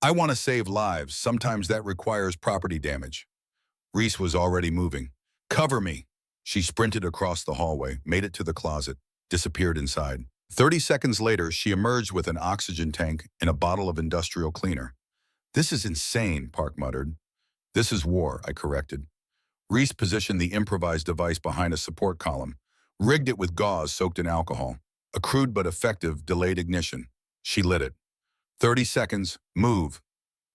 I want to save lives. Sometimes that requires property damage. Reese was already moving. Cover me. She sprinted across the hallway, made it to the closet, disappeared inside. 30 seconds later, she emerged with an oxygen tank and a bottle of industrial cleaner. This is insane, Park muttered. This is war, I corrected. Reese positioned the improvised device behind a support column, rigged it with gauze soaked in alcohol. A crude but effective delayed ignition. She lit it. 30 seconds, move.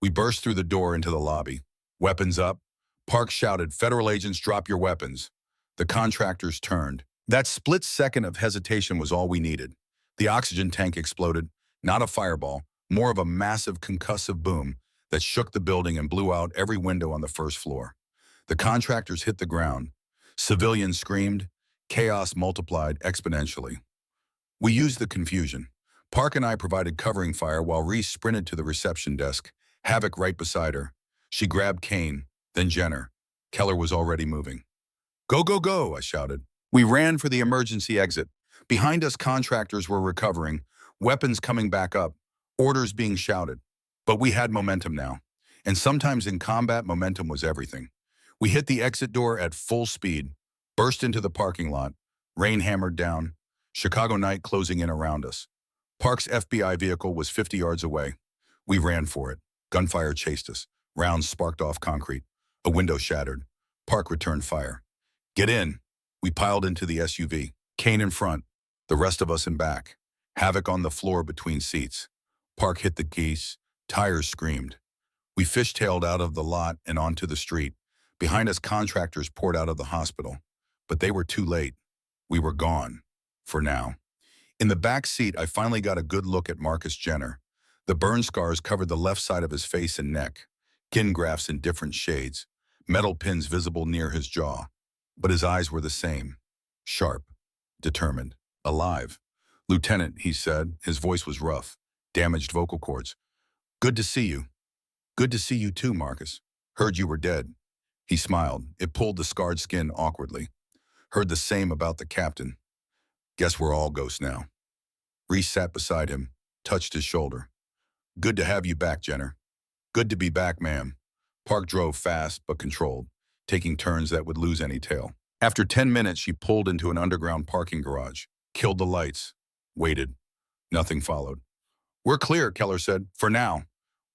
We burst through the door into the lobby. Weapons up. Park shouted, Federal agents, drop your weapons. The contractors turned. That split second of hesitation was all we needed. The oxygen tank exploded, not a fireball, more of a massive concussive boom that shook the building and blew out every window on the first floor. The contractors hit the ground. Civilians screamed. Chaos multiplied exponentially. We used the confusion. Park and I provided covering fire while Reese sprinted to the reception desk, Havoc right beside her. She grabbed Kane, then Jenner. Keller was already moving. Go, go, go, I shouted. We ran for the emergency exit. Behind us, contractors were recovering, weapons coming back up, orders being shouted. But we had momentum now. And sometimes in combat, momentum was everything. We hit the exit door at full speed, burst into the parking lot. Rain hammered down. Chicago night closing in around us. Park's FBI vehicle was 50 yards away. We ran for it. Gunfire chased us. Rounds sparked off concrete. A window shattered. Park returned fire. Get in. We piled into the SUV. Kane in front. The rest of us in back. Havoc on the floor between seats. Park hit the geese. Tires screamed. We fishtailed out of the lot and onto the street. Behind us, contractors poured out of the hospital. But they were too late. We were gone. For now. In the back seat, I finally got a good look at Marcus Jenner. The burn scars covered the left side of his face and neck. Skin grafts in different shades. Metal pins visible near his jaw. But his eyes were the same. Sharp. Determined. Alive. Lieutenant, he said. His voice was rough. Damaged vocal cords. Good to see you. Good to see you too, Marcus. Heard you were dead. He smiled. It pulled the scarred skin awkwardly. Heard the same about the captain. Guess we're all ghosts now. Reese sat beside him, touched his shoulder. Good to have you back, Jenner. Good to be back, ma'am. Park drove fast but controlled, taking turns that would lose any tail. After 10 minutes, she pulled into an underground parking garage, killed the lights, waited. Nothing followed. We're clear, Keller said, for now.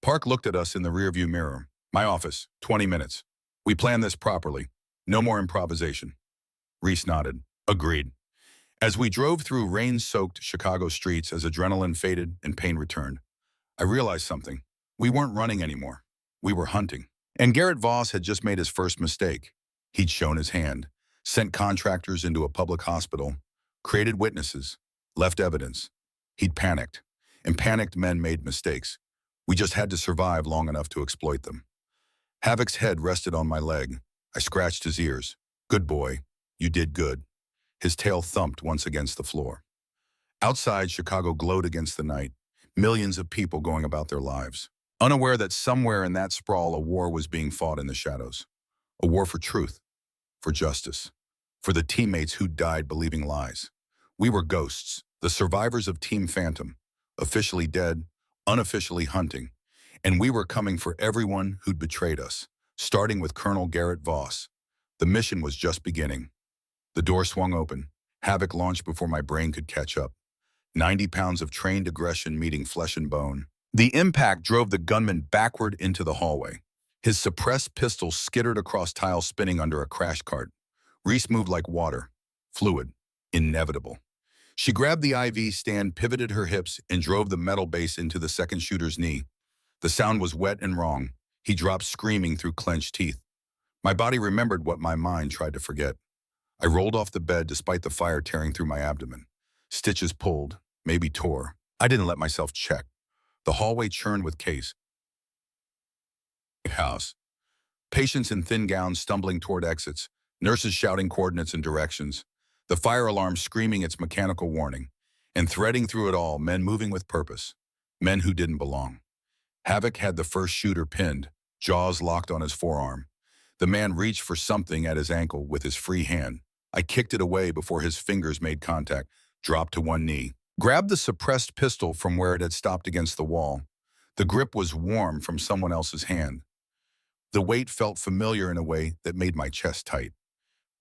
Park looked at us in the rearview mirror. My office, 20 minutes. We planned this properly. No more improvisation. Reese nodded. Agreed. As we drove through rain-soaked Chicago streets as adrenaline faded and pain returned, I realized something. We weren't running anymore. We were hunting. And Garrett Voss had just made his first mistake. He'd shown his hand, sent contractors into a public hospital, created witnesses, left evidence. He'd panicked, and panicked men made mistakes. We just had to survive long enough to exploit them. Havoc's head rested on my leg. I scratched his ears. Good boy. You did good. His tail thumped once against the floor. Outside, Chicago glowed against the night, millions of people going about their lives, unaware that somewhere in that sprawl a war was being fought in the shadows. A war for truth, for justice, for the teammates who died believing lies. We were ghosts, the survivors of Team Phantom, officially dead, unofficially hunting, and we were coming for everyone who'd betrayed us, starting with Colonel Garrett Voss. The mission was just beginning. The door swung open. Havoc launched before my brain could catch up. 90 pounds of trained aggression meeting flesh and bone. The impact drove the gunman backward into the hallway. His suppressed pistol skittered across tiles spinning under a crash cart. Reese moved like water. Fluid. Inevitable. She grabbed the IV stand, pivoted her hips, and drove the metal base into the second shooter's knee. The sound was wet and wrong. He dropped screaming through clenched teeth. My body remembered what my mind tried to forget. I rolled off the bed despite the fire tearing through my abdomen. Stitches pulled, maybe tore. I didn't let myself check. The hallway churned with case. House. Patients in thin gowns stumbling toward exits, nurses shouting coordinates and directions, the fire alarm screaming its mechanical warning, and threading through it all, men moving with purpose, men who didn't belong. Havoc had the first shooter pinned, jaws locked on his forearm. The man reached for something at his ankle with his free hand. I kicked it away before his fingers made contact, dropped to one knee, grabbed the suppressed pistol from where it had stopped against the wall. The grip was warm from someone else's hand. The weight felt familiar in a way that made my chest tight.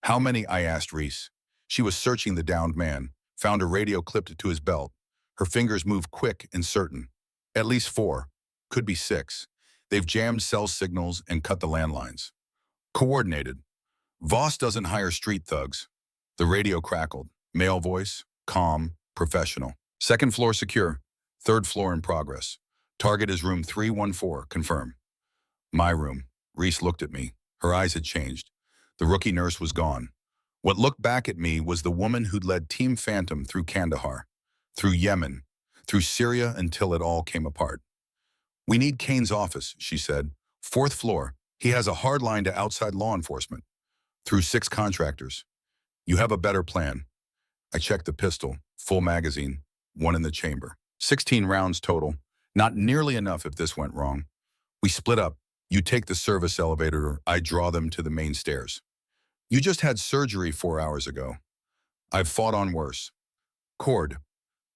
How many? I asked Reese. She was searching the downed man, found a radio clipped to his belt. Her fingers moved quick and certain. At least 4, could be 6. They've jammed cell signals and cut the landlines. Coordinated. Voss doesn't hire street thugs. The radio crackled. Male voice, calm, professional. Second floor secure. Third floor in progress. Target is room 314, confirm. My room. Reese looked at me. Her eyes had changed. The rookie nurse was gone. What looked back at me was the woman who'd led Team Phantom through Kandahar, through Yemen, through Syria until it all came apart. We need Kane's office, she said. 4th floor. He has a hard line to outside law enforcement. Through 6 contractors. You have a better plan. I checked the pistol, full magazine, 1 in the chamber. 16 rounds total. Not nearly enough if this went wrong. We split up. You take the service elevator, I draw them to the main stairs. You just had surgery 4 hours ago. I've fought on worse. Cord.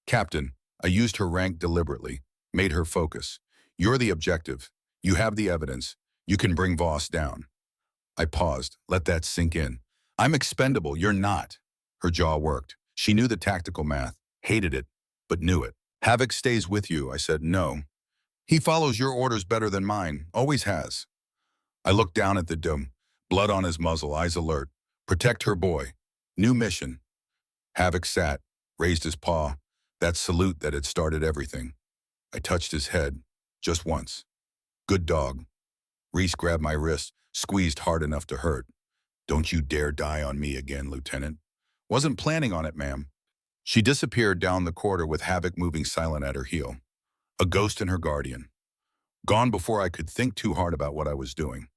Captain, I used her rank deliberately, made her focus. You're the objective. You have the evidence. You can bring Voss down. I paused, let that sink in. I'm expendable, you're not. Her jaw worked. She knew the tactical math, hated it, but knew it. Havoc stays with you, I said. No. He follows your orders better than mine, always has. I looked down at the dome, blood on his muzzle, eyes alert. Protect her boy. New mission. Havoc sat, raised his paw, that salute that had started everything. I touched his head, just once. Good dog. Reese grabbed my wrist, squeezed hard enough to hurt. Don't you dare die on me again, Lieutenant. Wasn't planning on it, ma'am. She disappeared down the corridor with Havoc moving silent at her heel. A ghost and her guardian. Gone before I could think too hard about what I was doing.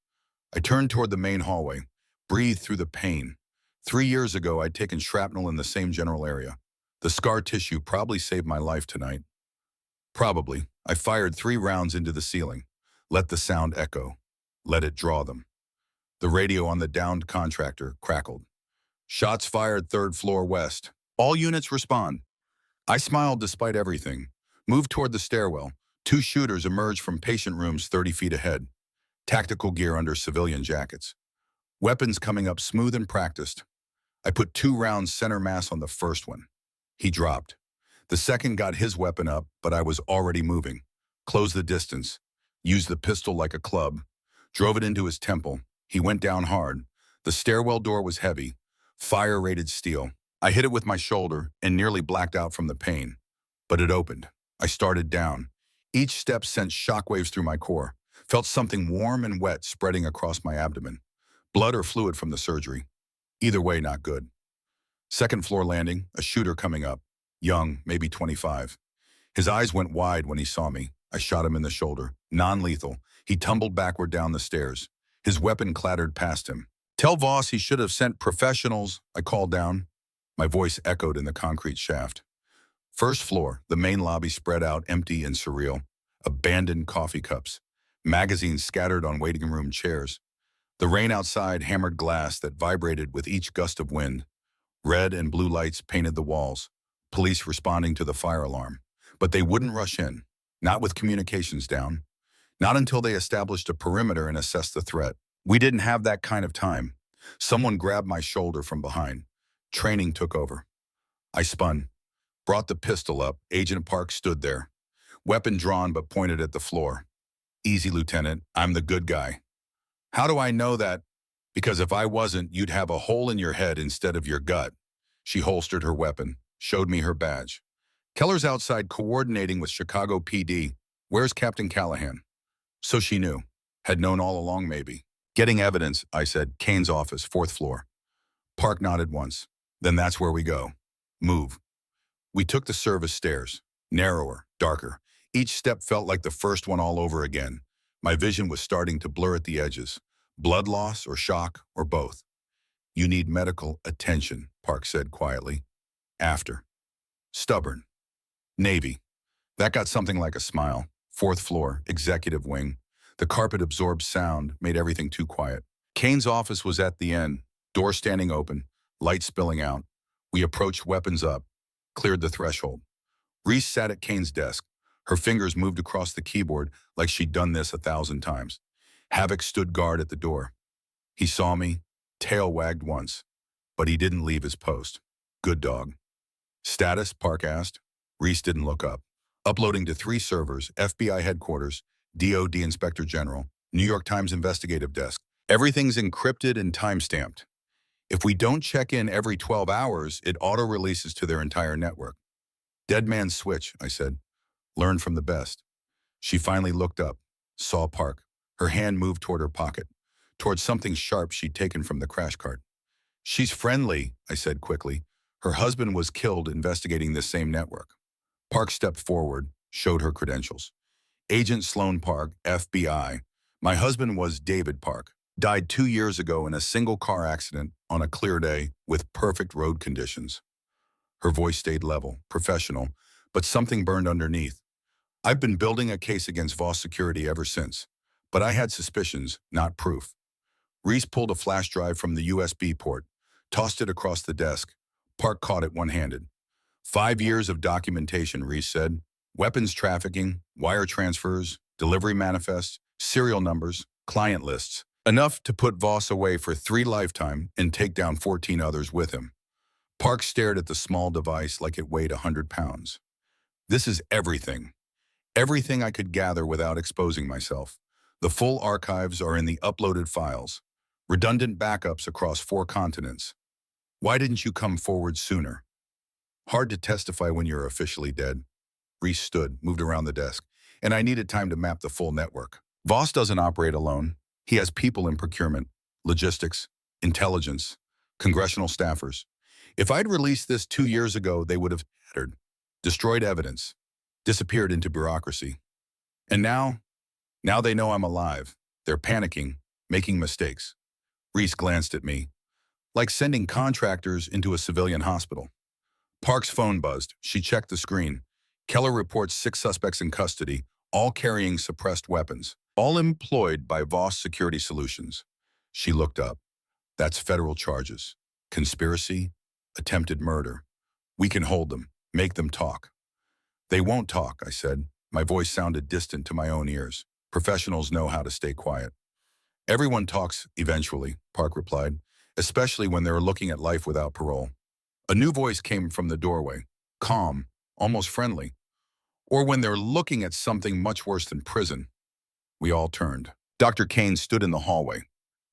I turned toward the main hallway, breathed through the pain. 3 years ago, I'd taken shrapnel in the same general area. The scar tissue probably saved my life tonight. Probably. I fired 3 rounds into the ceiling. Let the sound echo. Let it draw them. The radio on the downed contractor crackled. Shots fired 3rd floor west. All units respond. I smiled despite everything. Moved toward the stairwell. 2 shooters emerged from patient rooms 30 feet ahead. Tactical gear under civilian jackets. Weapons coming up smooth and practiced. I put 2 rounds center mass on the first one. He dropped. The second got his weapon up, but I was already moving. Closed the distance. Used the pistol like a club. Drove it into his temple. He went down hard. The stairwell door was heavy. Fire-rated steel. I hit it with my shoulder and nearly blacked out from the pain. But it opened. I started down. Each step sent shockwaves through my core. Felt something warm and wet spreading across my abdomen. Blood or fluid from the surgery. Either way, not good. Second floor landing, a shooter coming up. Young, maybe 25. His eyes went wide when he saw me. I shot him in the shoulder. Non-lethal. He tumbled backward down the stairs. His weapon clattered past him. "Tell Voss he should have sent professionals," I called down. My voice echoed in the concrete shaft. First floor, the main lobby spread out empty and surreal. Abandoned coffee cups. Magazines scattered on waiting room chairs. The rain outside hammered glass that vibrated with each gust of wind. Red and blue lights painted the walls. Police responding to the fire alarm. But they wouldn't rush in. Not with communications down. Not until they established a perimeter and assessed the threat. We didn't have that kind of time. Someone grabbed my shoulder from behind. Training took over. I spun. Brought the pistol up. Agent Park stood there. Weapon drawn but pointed at the floor. "Easy, Lieutenant. I'm the good guy." "How do I know that?" "Because if I wasn't, you'd have a hole in your head instead of your gut." She holstered her weapon, showed me her badge. "Keller's outside coordinating with Chicago PD. Where's Captain Callahan?" So she knew. Had known all along, maybe. "Getting evidence," I said. "Kane's office, fourth floor." Park nodded once. "Then that's where we go. Move." We took the service stairs. Narrower, darker. Each step felt like the first one all over again. My vision was starting to blur at the edges. Blood loss or shock or both. "You need medical attention," Park said quietly. "After." Stubborn. Navy. That got something like a smile. Fourth floor, executive wing. The carpet-absorbed sound made everything too quiet. Kane's office was at the end, door standing open, light spilling out. We approached, weapons up, cleared the threshold. Reese sat at Kane's desk. Her fingers moved across the keyboard like she'd done this 1,000 times. Havoc stood guard at the door. He saw me, tail wagged once, but he didn't leave his post. "Good dog." "Status?" Park asked. Reese didn't look up. "Uploading to 3 servers, FBI headquarters, DOD Inspector General, New York Times investigative desk. Everything's encrypted and time-stamped. If we don't check in every 12 hours, it auto-releases to their entire network." "Dead man's switch," I said. "Learn from the best." She finally looked up, saw Park. Her hand moved toward her pocket, toward something sharp she'd taken from the crash cart. "She's friendly," I said quickly. "Her husband was killed investigating this same network." Park stepped forward, showed her credentials. "Agent Sloan Park, FBI. My husband was David Park. Died 2 years ago in a single car accident on a clear day with perfect road conditions." Her voice stayed level, professional, but something burned underneath. "I've been building a case against Voss Security ever since, but I had suspicions, not proof." Reese pulled a flash drive from the USB port, tossed it across the desk. Park caught it one-handed. 5 years of documentation," Reese said. "Weapons trafficking, wire transfers, delivery manifests, serial numbers, client lists. Enough to put Voss away for 3 lifetime and take down 14 others with him." Park stared at the small device like it weighed 100 pounds. "This is everything. Everything I could gather without exposing myself. The full archives are in the uploaded files. Redundant backups across 4 continents. Why didn't you come forward sooner?" "Hard to testify when you're officially dead." Reese stood, moved around the desk, "And I needed time to map the full network. Voss doesn't operate alone. He has people in procurement, logistics, intelligence, congressional staffers. If I'd released this 2 years ago, they would have shattered, destroyed evidence, disappeared into bureaucracy. And now they know I'm alive. They're panicking, making mistakes." Reese glanced at me, like sending contractors into a civilian hospital. Park's phone buzzed. She checked the screen. "Keller reports 6 suspects in custody, all carrying suppressed weapons, all employed by Voss Security Solutions." She looked up. "That's federal charges. Conspiracy, attempted murder. We can hold them, make them talk." "They won't talk," I said. My voice sounded distant to my own ears. "Professionals know how to stay quiet." "Everyone talks eventually," Park replied, "especially when they're looking at life without parole." A new voice came from the doorway, calm, almost friendly. "Or when they're looking at something much worse than prison." We all turned. Dr. Kane stood in the hallway,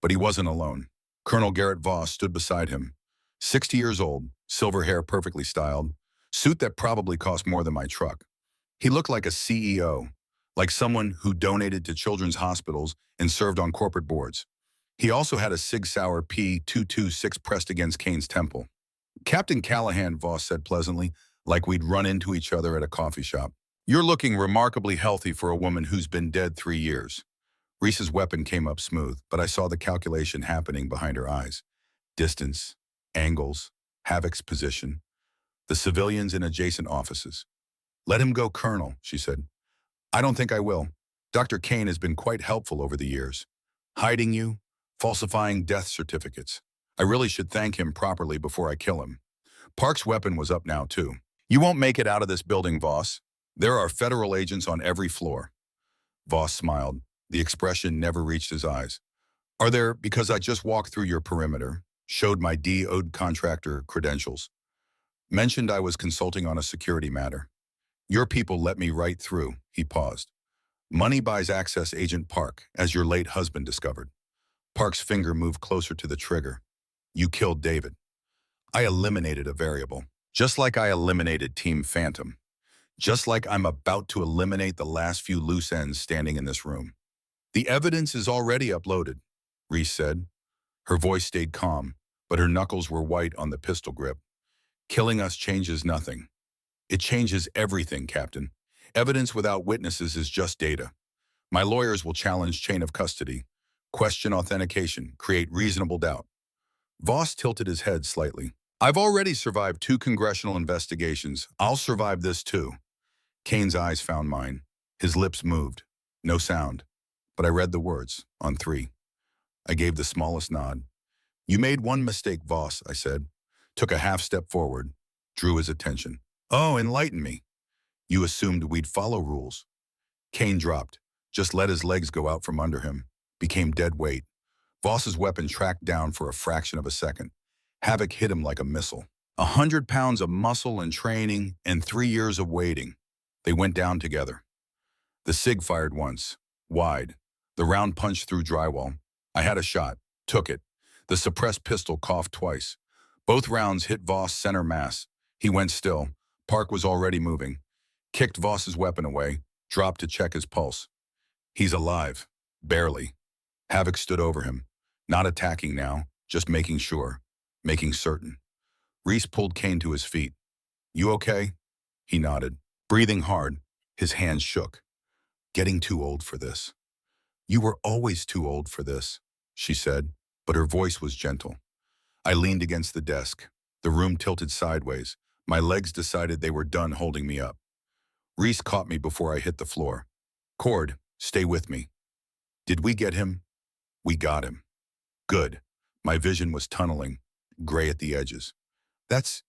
but he wasn't alone. Colonel Garrett Voss stood beside him. 60 years old, silver hair perfectly styled, suit that probably cost more than my truck. He looked like a CEO, like someone who donated to children's hospitals and served on corporate boards. He also had a Sig Sauer P226 pressed against Kane's temple. Captain Callahan, Voss said pleasantly, like we'd run into each other at a coffee shop. You're looking remarkably healthy for a woman who's been dead 3 years. Reese's weapon came up smooth, but I saw the calculation happening behind her eyes. Distance, angles, Havoc's position, the civilians in adjacent offices. Let him go, Colonel, she said. I don't think I will. Dr. Kane has been quite helpful over the years. Hiding you, falsifying death certificates. I really should thank him properly before I kill him. Park's weapon was up now, too. You won't make it out of this building, Voss. There are federal agents on every floor. Voss smiled. The expression never reached his eyes. Are there, because I just walked through your perimeter, showed my DO'd contractor credentials, mentioned I was consulting on a security matter. Your people let me right through, he paused. Money buys access, Agent Park, as your late husband discovered. Park's finger moved closer to the trigger. You killed David. I eliminated a variable, just like I eliminated Team Phantom. Just like I'm about to eliminate the last few loose ends standing in this room. The evidence is already uploaded, Reese said. Her voice stayed calm, but her knuckles were white on the pistol grip. Killing us changes nothing. It changes everything, Captain. Evidence without witnesses is just data. My lawyers will challenge chain of custody, question authentication, create reasonable doubt. Voss tilted his head slightly. I've already survived 2 congressional investigations. I'll survive this too. Kane's eyes found mine. His lips moved. No sound. But I read the words, on 3. I gave the smallest nod. You made one mistake, Voss, I said. Took a half step forward. Drew his attention. Oh, enlighten me. You assumed we'd follow rules. Kane dropped. Just let his legs go out from under him. Became dead weight. Voss's weapon tracked down for a fraction of a second. Havoc hit him like a missile. 100 pounds of muscle and training and 3 years of waiting. They went down together. The Sig fired once, wide. The round punched through drywall. I had a shot, took it. The suppressed pistol coughed twice. Both rounds hit Voss center mass. He went still. Park was already moving. Kicked Voss's weapon away, dropped to check his pulse. He's alive. Barely. Havoc stood over him. Not attacking now, just making sure. Making certain. Reese pulled Kane to his feet. You okay? He nodded. Breathing hard. His hands shook. Getting too old for this. You were always too old for this, she said, but her voice was gentle. I leaned against the desk. The room tilted sideways. My legs decided they were done holding me up. Reese caught me before I hit the floor. Cord, stay with me. Did we get him? We got him. Good. My vision was tunneling, gray at the edges. That's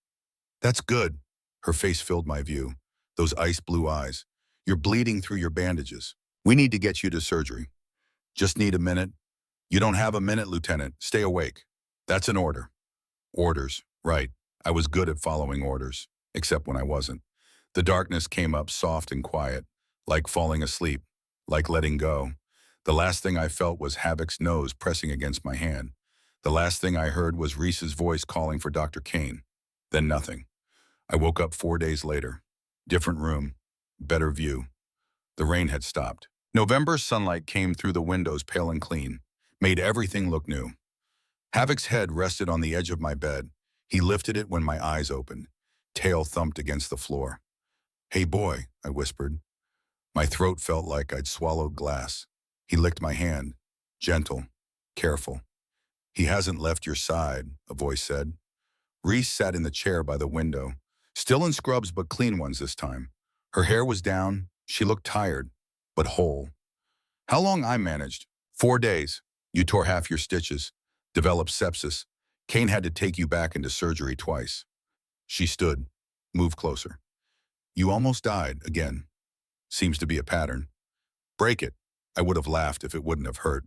good. Her face filled my view. Those ice blue eyes. You're bleeding through your bandages. We need to get you to surgery. Just need a minute. You don't have a minute, Lieutenant. Stay awake. That's an order. Orders, right. I was good at following orders, except when I wasn't. The darkness came up soft and quiet, like falling asleep, like letting go. The last thing I felt was Havoc's nose pressing against my hand. The last thing I heard was Reese's voice calling for Dr. Kane. Then nothing. I woke up 4 days later. Different room. Better view. The rain had stopped. November sunlight came through the windows pale and clean, made everything look new. Havoc's head rested on the edge of my bed. He lifted it when my eyes opened. Tail thumped against the floor. Hey boy, I whispered. My throat felt like I'd swallowed glass. He licked my hand. Gentle. Careful. He hasn't left your side, a voice said. Reese sat in the chair by the window. Still in scrubs but clean ones this time. Her hair was down. She looked tired, but whole. How long I managed? 4 days. You tore half your stitches. Developed sepsis. Kane had to take you back into surgery twice. She stood. Moved closer. You almost died again. Seems to be a pattern. Break it. I would have laughed if it wouldn't have hurt.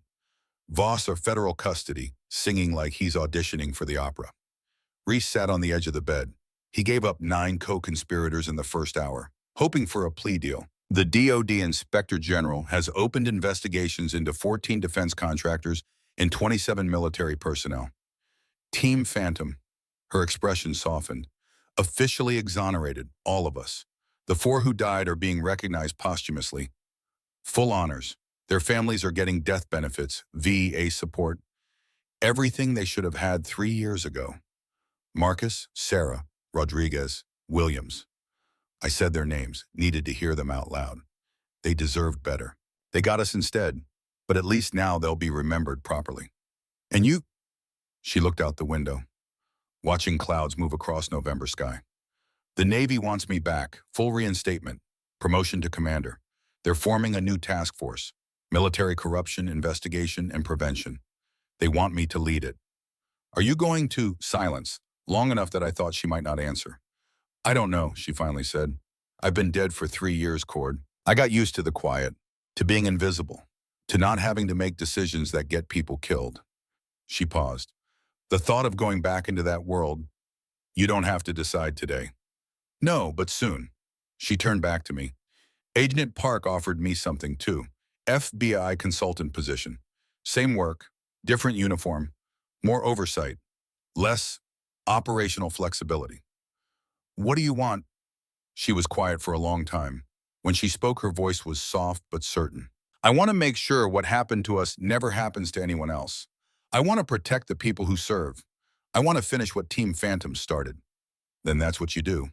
Voss or federal custody, singing like he's auditioning for the opera. Reese sat on the edge of the bed. He gave up 9 co-conspirators in the first hour, hoping for a plea deal. The DOD Inspector General has opened investigations into 14 defense contractors and 27 military personnel. Team Phantom, her expression softened, officially exonerated, all of us. The 4 who died are being recognized posthumously. Full honors. Their families are getting death benefits, VA support, everything they should have had 3 years ago. Marcus, Sarah, Rodriguez, Williams. I said their names, needed to hear them out loud. They deserved better. They got us instead, but at least now they'll be remembered properly. And you? She looked out the window, watching clouds move across November sky. The Navy wants me back, full reinstatement, promotion to commander. They're forming a new task force, military corruption, investigation, and prevention. They want me to lead it. Are you going to silence? Long enough that I thought she might not answer. I don't know, she finally said. I've been dead for 3 years, Cord. I got used to the quiet, to being invisible, to not having to make decisions that get people killed. She paused. The thought of going back into that world, you don't have to decide today. No, but soon. She turned back to me. Agent Park offered me something too. FBI consultant position. Same work, different uniform, more oversight, less operational flexibility. What do you want? She was quiet for a long time. When she spoke, her voice was soft but certain. I want to make sure what happened to us never happens to anyone else. I want to protect the people who serve. I want to finish what Team Phantom started. Then that's what you do.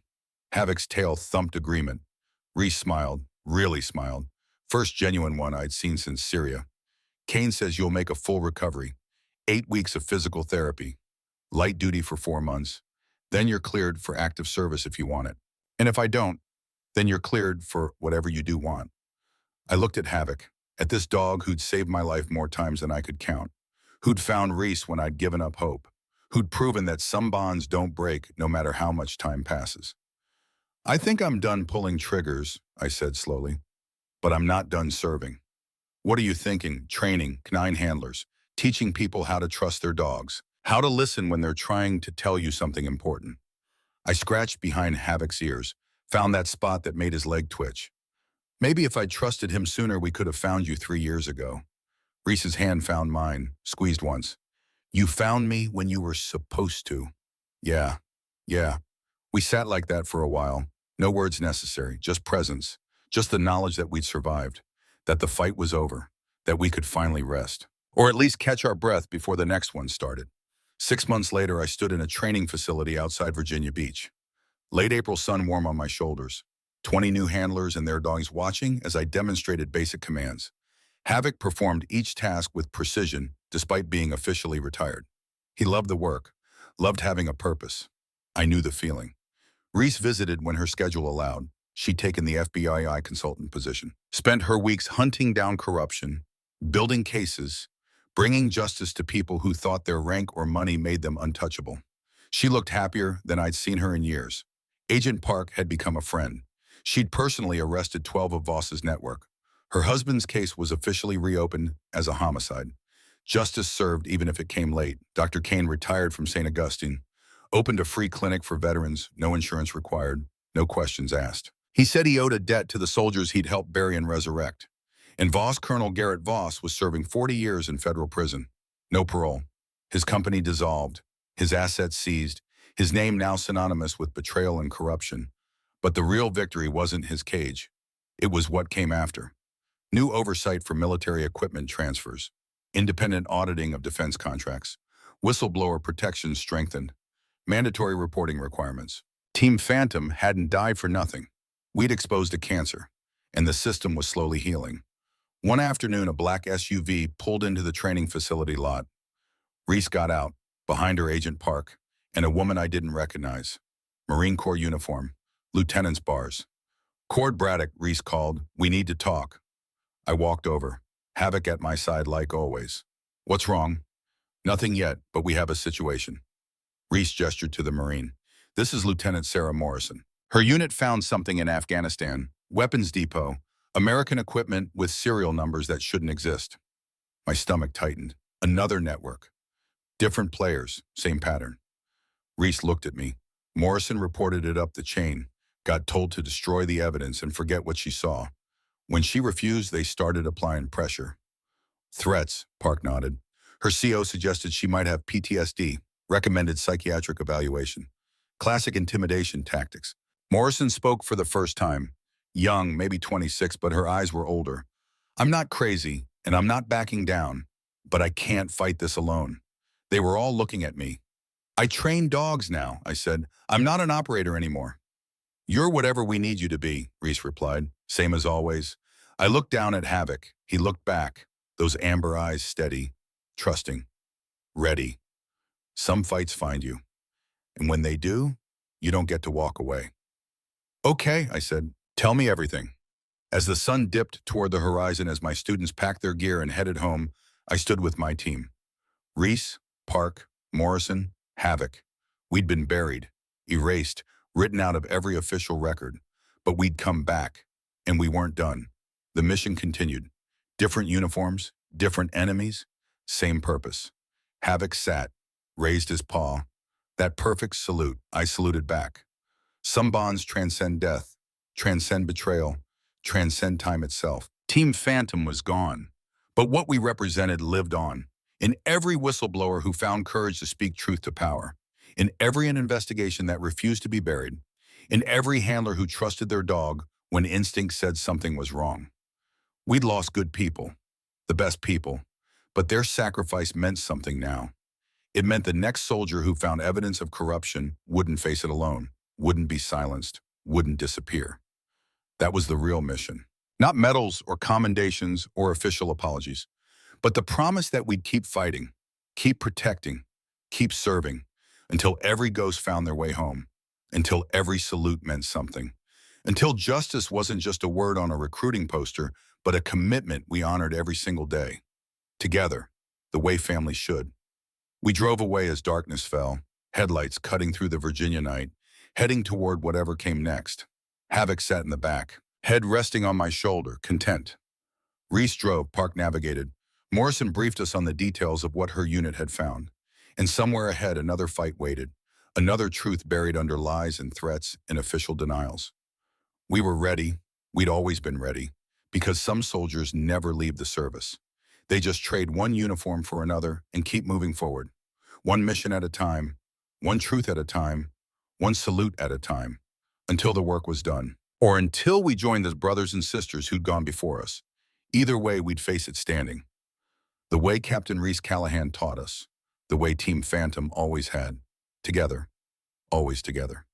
Havoc's tail thumped agreement. Reese smiled, really smiled. First genuine one I'd seen since Syria. Kane says you'll make a full recovery. 8 weeks of physical therapy. Light duty for 4 months. Then you're cleared for active service if you want it. And if I don't, then you're cleared for whatever you do want. I looked at Havoc, at this dog who'd saved my life more times than I could count, who'd found Reese when I'd given up hope, who'd proven that some bonds don't break no matter how much time passes. I think I'm done pulling triggers, I said slowly, but I'm not done serving. What are you thinking? Training, canine handlers, teaching people how to trust their dogs, how to listen when they're trying to tell you something important. I scratched behind Havoc's ears, found that spot that made his leg twitch. Maybe if I'd trusted him sooner, we could have found you 3 years ago. Reese's hand found mine, squeezed once. You found me when you were supposed to. Yeah. We sat like that for a while. No words necessary, just presence, just the knowledge that we'd survived, that the fight was over, that we could finally rest, or at least catch our breath before the next one started. 6 months later, I stood in a training facility outside Virginia Beach. Late April sun warm on my shoulders. 20 new handlers and their dogs watching as I demonstrated basic commands. Havoc performed each task with precision despite being officially retired. He loved the work, loved having a purpose. I knew the feeling. Reese visited when her schedule allowed. She'd taken the FBI consultant position, spent her weeks hunting down corruption, building cases, bringing justice to people who thought their rank or money made them untouchable. She looked happier than I'd seen her in years. Agent Park had become a friend. She'd personally arrested 12 of Voss's network. Her husband's case was officially reopened as a homicide. Justice served even if it came late. Dr. Kane retired from St. Augustine, opened a free clinic for veterans, no insurance required, no questions asked. He said he owed a debt to the soldiers he'd helped bury and resurrect. And Voss, Colonel Garrett Voss, was serving 40 years in federal prison. No parole. His company dissolved, his assets seized, his name now synonymous with betrayal and corruption. But the real victory wasn't his cage. It was what came after. New oversight for military equipment transfers, independent auditing of defense contracts, whistleblower protection strengthened, mandatory reporting requirements. Team Phantom hadn't died for nothing. We'd exposed a cancer, and the system was slowly healing. One afternoon, a black SUV pulled into the training facility lot. Reese got out, behind her Agent Park, and a woman I didn't recognize. Marine Corps uniform, lieutenant's bars. Cord Braddock, Reese called. We need to talk. I walked over, Havoc at my side like always. What's wrong? Nothing yet, but we have a situation. Reese gestured to the Marine. This is Lieutenant Sarah Morrison. Her unit found something in Afghanistan, weapons depot, American equipment with serial numbers that shouldn't exist. My stomach tightened. Another network. Different players, same pattern. Reese looked at me. Morrison reported it up the chain, got told to destroy the evidence and forget what she saw. When she refused, they started applying pressure. Threats, Park nodded. Her CO suggested she might have PTSD, recommended psychiatric evaluation. Classic intimidation tactics. Morrison spoke for the first time. Young, maybe 26, but her eyes were older. I'm not crazy, and I'm not backing down, but I can't fight this alone. They were all looking at me. I train dogs now, I said. I'm not an operator anymore. You're whatever we need you to be, Reese replied, same as always. I looked down at Havoc. He looked back, those amber eyes steady, trusting, ready. Some fights find you, and when they do, you don't get to walk away. Okay, I said, tell me everything. As the sun dipped toward the horizon as my students packed their gear and headed home, I stood with my team. Reese, Park, Morrison, Havoc. We'd been buried, erased, written out of every official record. But we'd come back, and we weren't done. The mission continued. Different uniforms, different enemies, same purpose. Havoc sat, raised his paw. That perfect salute, I saluted back. Some bonds transcend death, transcend betrayal, transcend time itself. Team Phantom was gone, but what we represented lived on. In every whistleblower who found courage to speak truth to power, in every investigation that refused to be buried, in every handler who trusted their dog when instinct said something was wrong. We'd lost good people, the best people, but their sacrifice meant something now. It meant the next soldier who found evidence of corruption wouldn't face it alone, wouldn't be silenced, wouldn't disappear. That was the real mission. Not medals or commendations or official apologies, but the promise that we'd keep fighting, keep protecting, keep serving, until every ghost found their way home, until every salute meant something, until justice wasn't just a word on a recruiting poster, but a commitment we honored every single day. Together, the way families should. We drove away as darkness fell, headlights cutting through the Virginia night, heading toward whatever came next. Havoc sat in the back, head resting on my shoulder, content. Reese drove, Park navigated. Morrison briefed us on the details of what her unit had found. And somewhere ahead, another fight waited, another truth buried under lies and threats and official denials. We were ready. We'd always been ready, because some soldiers never leave the service. They just trade one uniform for another and keep moving forward. One mission at a time, one truth at a time, one salute at a time, until the work was done. Or until we joined the brothers and sisters who'd gone before us. Either way, we'd face it standing. The way Captain Reese Callahan taught us, the way Team Phantom always had. Together, always together.